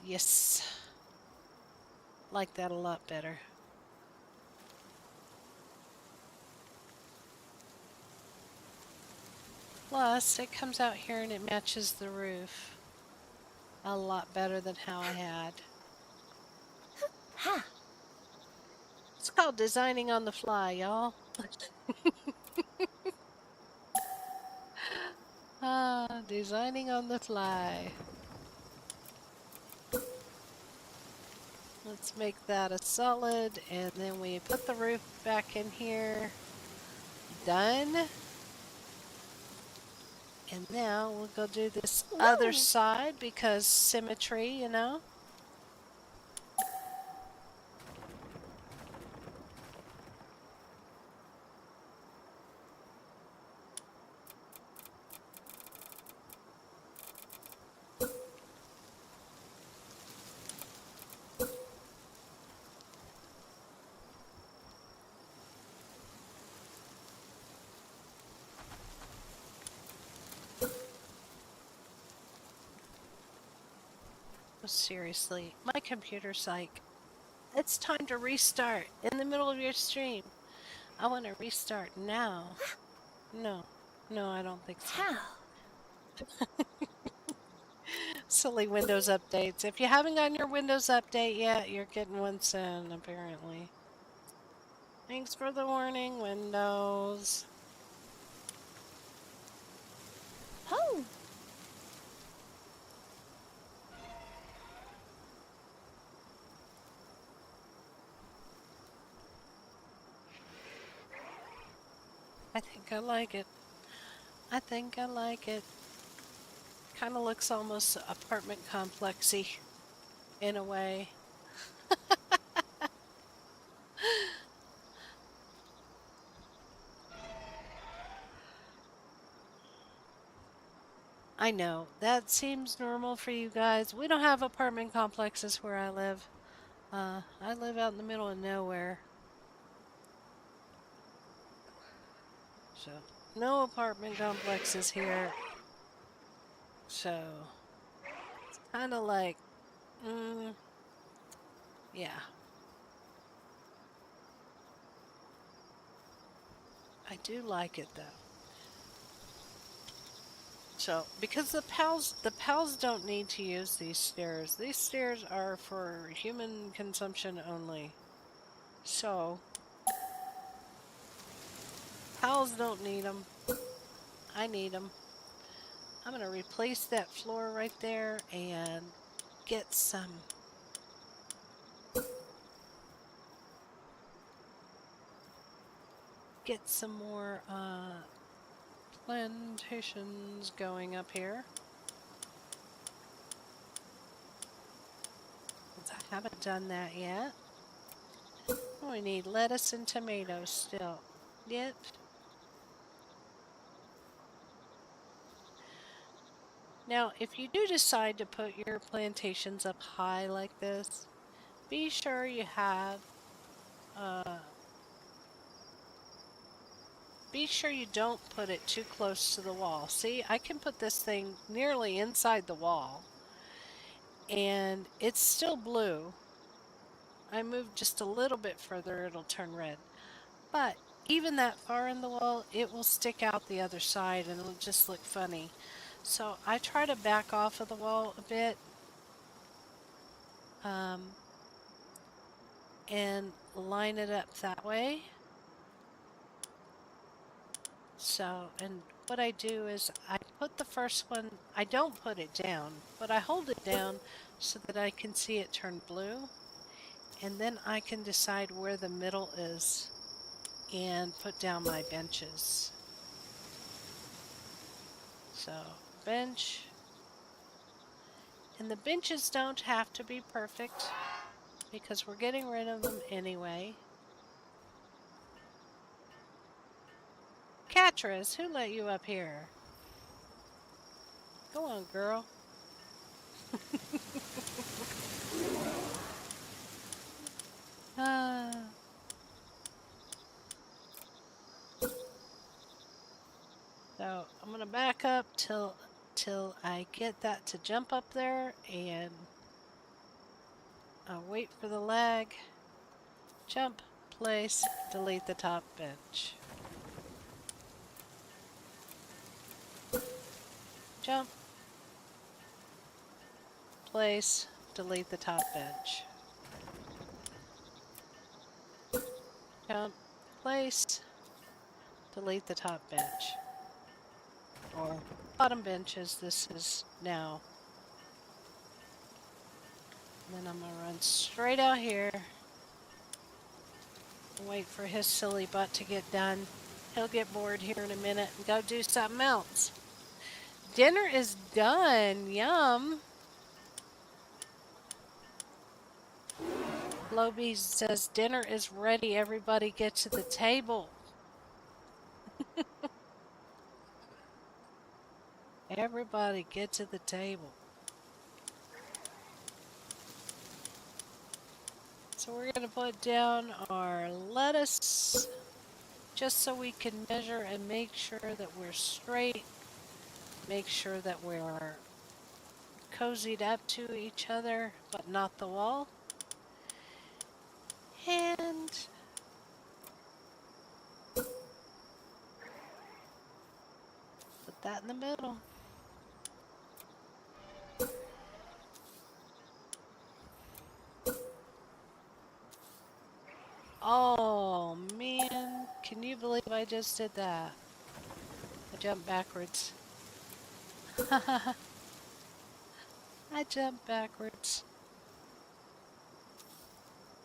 Yes. Like that a lot better. Plus, it comes out here and it matches the roof a lot better than how I had. Ha! It's called designing on the fly, y'all. Designing on the fly. Let's make that a solid, and then we put the roof back in here. Done. And now we'll go do this other side because symmetry, you know. Seriously, my computer's like, it's time to restart in the middle of your stream. I want to restart now. No, I don't think so. How? Silly Windows updates. If you haven't gotten your Windows update yet, you're getting one soon, apparently. Thanks for the warning, Windows. Ho! I think I like it. I think I like it. Kind of looks almost apartment complexy in a way. I know, that seems normal for you guys. We don't have apartment complexes where I live. I live out in the middle of nowhere. So, no apartment complexes here. So, it's kind of like, yeah. I do like it though. So, because the pals don't need to use these stairs. These stairs are for human consumption only. So, pals don't need them. I need them. I'm going to replace that floor right there and get some more plantations going up here. I haven't done that yet. Oh, we need lettuce and tomatoes still. Yep. Now, if you do decide to put your plantations up high like this, be sure you have be sure you don't put it too close to the wall. See, I can put this thing nearly inside the wall, and it's still blue. I move just a little bit further, it'll turn red. But even that far in the wall, it will stick out the other side and it'll just look funny. So I try to back off of the wall a bit and line it up that way. So, and what I do is I put the first one, I don't put it down, but I hold it down so that I can see it turn blue. And then I can decide where the middle is and put down my benches. So, bench. And the benches don't have to be perfect because we're getting rid of them anyway. Catrice, who let you up here? Go on, girl. So I'm gonna back up till I get that to jump up there, and I'll wait for the lag. Jump, place, delete the top bench. Jump, place, delete the top bench. Jump, place, delete the top bench. Or bottom bench as this is now. And then I'm going to run straight out here. Wait for his silly butt to get done. He'll get bored here in a minute and go do something else. Dinner is done. Yum. Loby says dinner is ready. Everybody get to the table. Everybody get to the table. So we're going to put down our lettuce just so we can measure and make sure that we're straight. Make sure that we're cozied up to each other, but not the wall. And put that in the middle. Oh man, can you believe I just did that? I jumped backwards. I jumped backwards.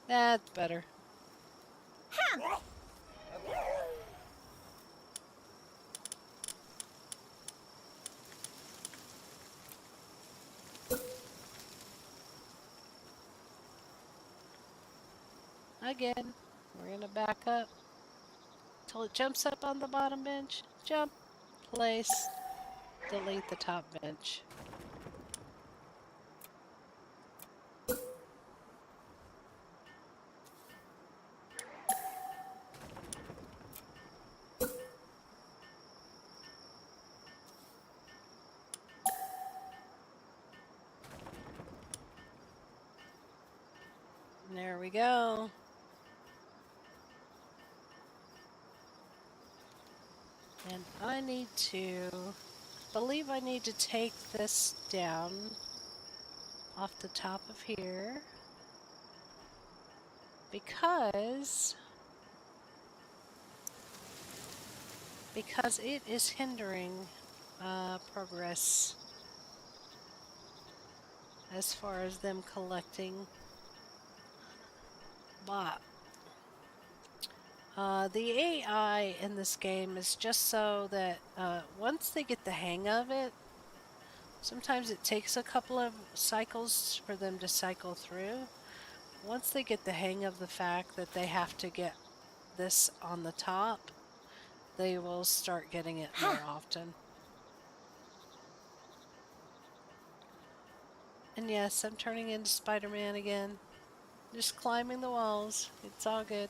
That's better. Again, we're going to back up till it jumps up on the bottom bench. Jump, place, delete the top bench. There we go. And I believe I need to take this down off the top of here because it is hindering progress as far as them collecting bot. The AI in this game is just so that once they get the hang of it, sometimes it takes a couple of cycles for them to cycle through. Once they get the hang of the fact that they have to get this on the top, they will start getting it more often. And yes, I'm turning into Spider-Man again. Just climbing the walls. It's all good.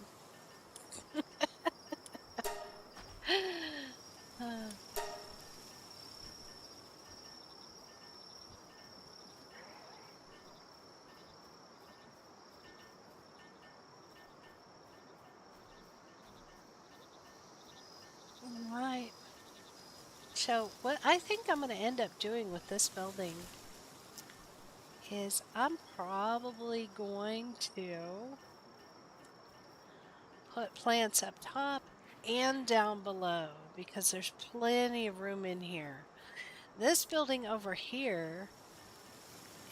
So what I think I'm going to end up doing with this building is I'm probably going to put plants up top and down below because there's plenty of room in here. This building over here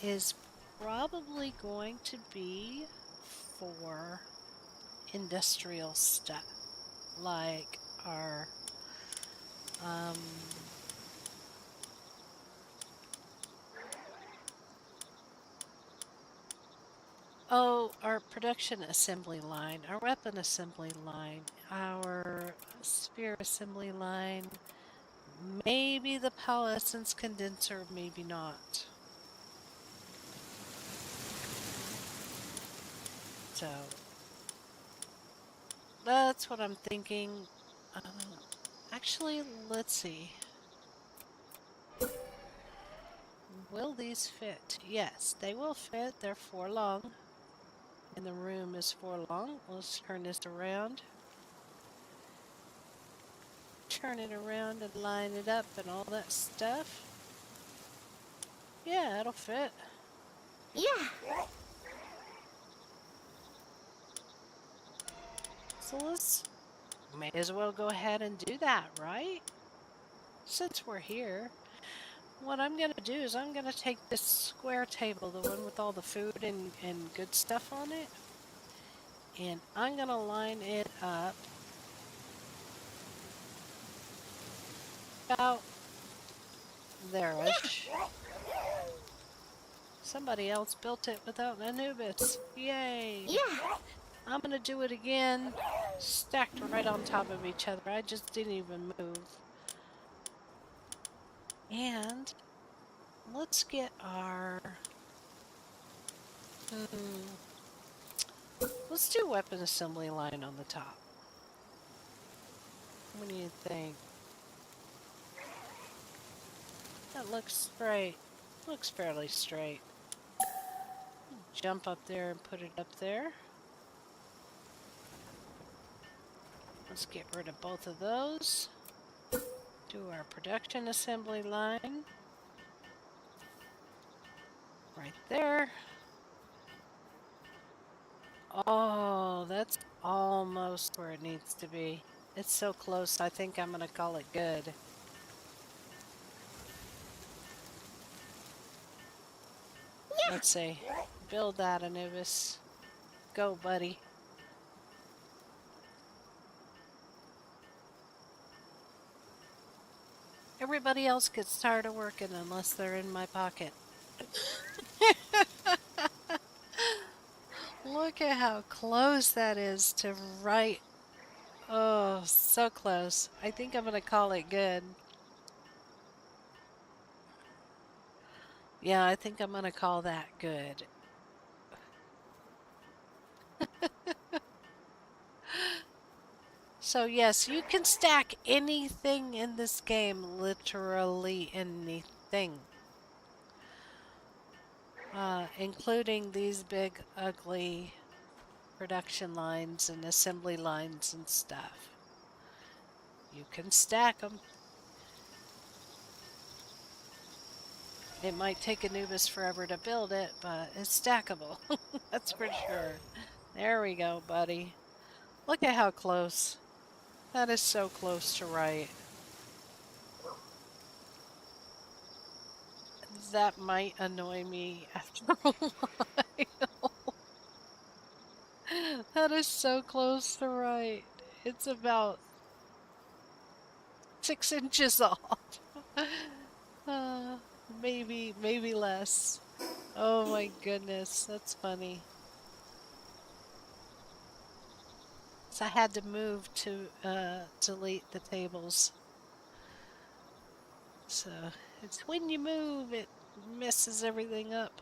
is probably going to be for industrial stuff, like our our production assembly line, our weapon assembly line, our sphere assembly line, maybe the Palessence condenser, maybe not. So that's what I'm thinking. Actually, let's see. Will these fit? Yes, they will fit. They're 4 long. And the room is 4 long. Let's turn this around. Turn it around and line it up and all that stuff. Yeah, it'll fit. Yeah. So let's may as well go ahead and do that, right? Since we're here. What I'm going to do is I'm going to take this square table, the one with all the food and good stuff on it, and I'm going to line it up about there-ish. Somebody else built it without Anubis. Yay! Yeah. I'm going to do it again, stacked right on top of each other. I just didn't even move. And let's get our... let's do weapon assembly line on the top. What do you think? That looks straight. Looks fairly straight. Jump up there and put it up there. Let's get rid of both of those. Do our production assembly line. Right there. Oh, that's almost where it needs to be. It's so close, I think I'm going to call it good. Yeah. Let's see. Build that, Anubis. Go, buddy. Everybody else gets tired of working unless they're in my pocket. Look at how close that is to right. Oh, so close. I think I'm going to call it good. Yeah, I think I'm going to call that good. So yes, you can stack anything in this game, literally anything. Including these big, ugly production lines and assembly lines and stuff. You can stack them. It might take Anubis forever to build it, but it's stackable. That's for sure. There we go, buddy. Look at how close. That is so close to right. That might annoy me after a while. That is so close to right. It's about 6 inches off. Maybe less. Oh my goodness, that's funny. So I had to move to delete the tables. So it's when you move, it messes everything up.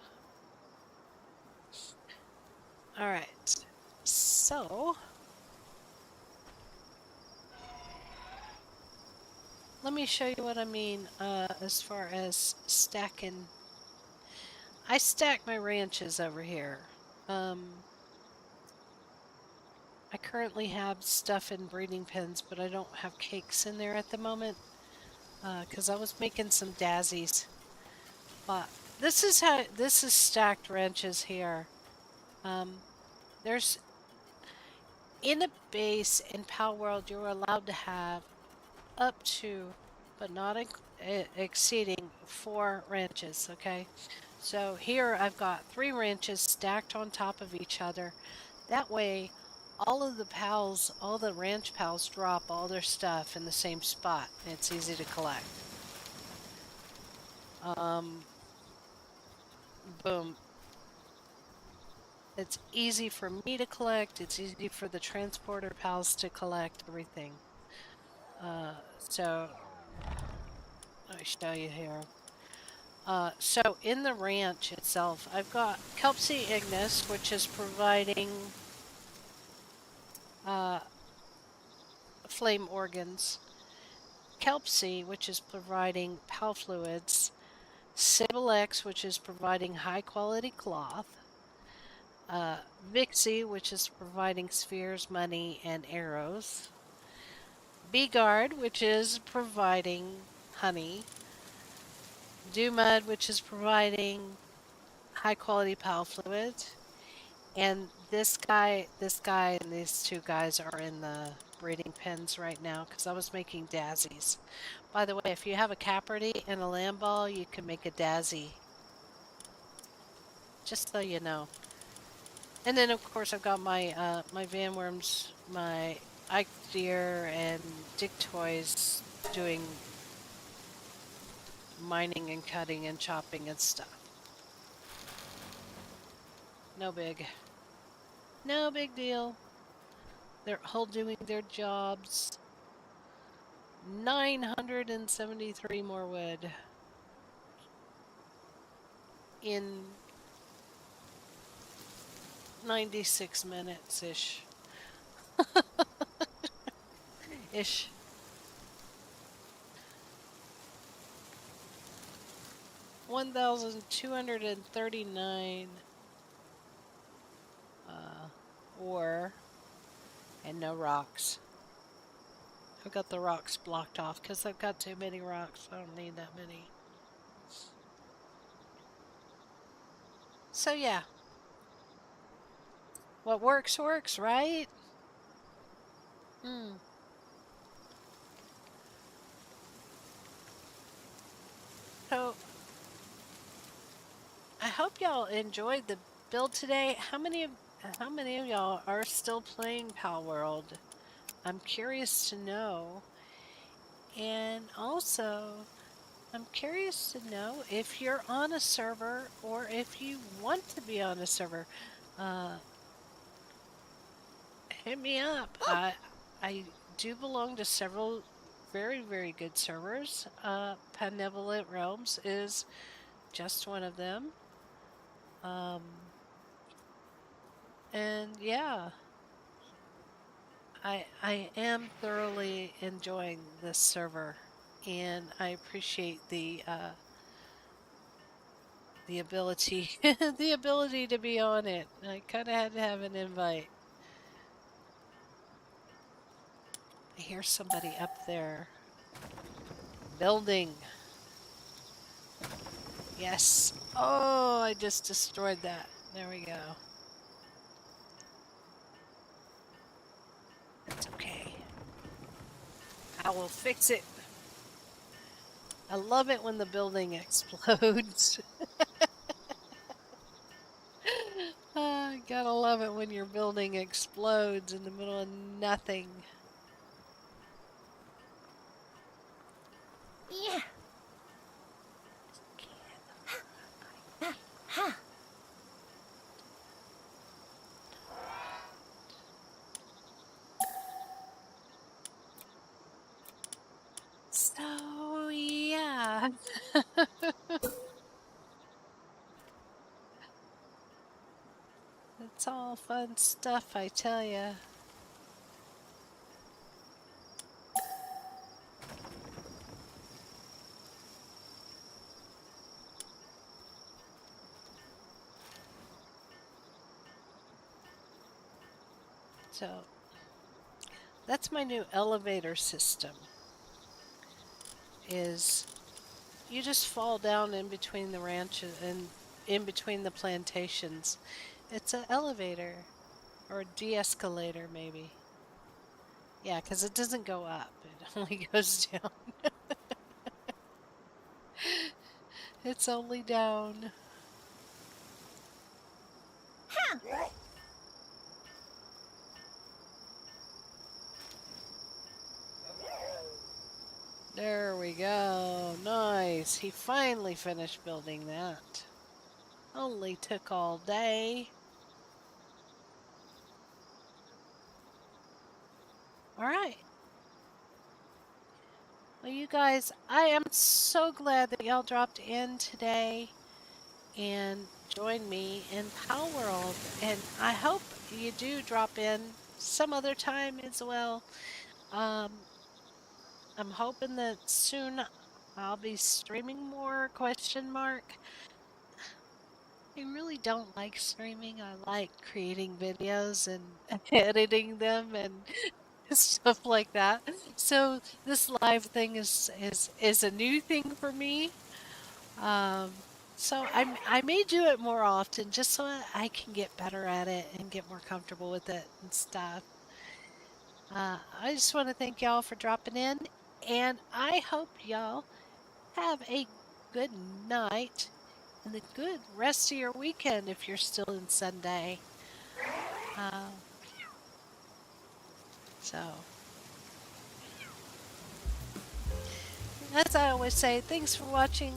All right, so let me show you what I mean as far as stacking. I stack my ranches over here. I currently have stuff in breeding pens, but I don't have cakes in there at the moment. because I was making some daisies. But this is stacked wrenches here. There's in a base in Palworld, you're allowed to have up to, but not exceeding 4 wrenches. Okay, so here I've got 3 wrenches stacked on top of each other. That way, all of the pals, all the ranch pals drop all their stuff in the same spot. It's easy to collect. Boom. It's easy for me to collect. It's easy for the transporter pals to collect everything. So let me show you here. So in the ranch itself, I've got Kelpsy Ignis, which is providing flame organs. Kelpsy, which is providing PAL fluids. Sable X, which is providing high quality cloth. Vixie, which is providing spheres, money, and arrows. Guard, which is providing honey. Mud, which is providing high quality PAL fluids. And this guy, and these 2 guys are in the breeding pens right now because I was making daisies. By the way, if you have a Caperty and a lamb ball, you can make a daisy. Just so you know. And then, of course, I've got my my Vanworms, my Ike Deer, and Dick Toys doing mining and cutting and chopping and stuff. No big deal. They're all doing their jobs. 973 more wood in 96 minutes-ish. Ish. 1,239 ore and no rocks. I've got the rocks blocked off because I've got too many rocks. I don't need that many. So yeah. What works, works, right? So I hope y'all enjoyed the build today. How many of y'all are still playing Palworld? I'm curious to know. And also, I'm curious to know if you're on a server or if you want to be on a server. Hit me up. I do belong to several very, very good servers. Benevolent Realms is just one of them. And yeah, I am thoroughly enjoying this server, and I appreciate the ability the ability to be on it. I kind of had to have an invite. I hear somebody up there building. Yes. Oh, I just destroyed that. There we go. That's okay. I will fix it. I love it when the building explodes. Gotta love it when your building explodes in the middle of nothing. Yeah. So, yeah. It's all fun stuff, I tell ya. So, that's my new elevator system. is you just fall down in between the ranches and in between the plantations. It's an elevator or a de-escalator maybe. Yeah, because it doesn't go up. It only goes down. It's only down. Huh. There we go. Nice. He finally finished building that. Only took all day. All right. Well, you guys, I am so glad that y'all dropped in today and joined me in Palworld. And I hope you do drop in some other time as well. Um, I'm hoping that soon I'll be streaming more, question mark. I really don't like streaming. I like creating videos and editing them and stuff like that. So this live thing is a new thing for me. Um, so I may do it more often just so I can get better at it and get more comfortable with it and stuff. I just want to thank y'all for dropping in, and I hope y'all have a good night and a good rest of your weekend if you're still in Sunday. Uh, so, as I always say, thanks for watching.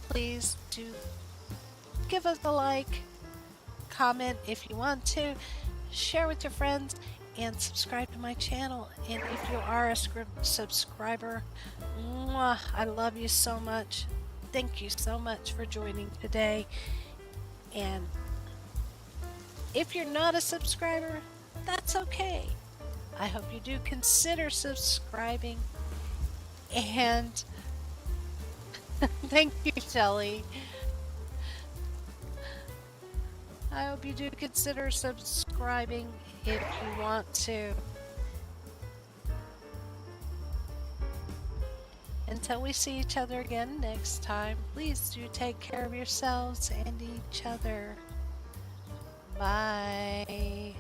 Please do give us a like, comment if you want to, share with your friends, and subscribe to my channel. And if you are a subscriber, mwah, I love you so much. Thank you so much for joining today. And if you're not a subscriber, that's okay. I hope you do consider subscribing. And thank you, Shelly. I hope you do consider subscribing if you want to. Until we see each other again next time, please do take care of yourselves and each other. Bye.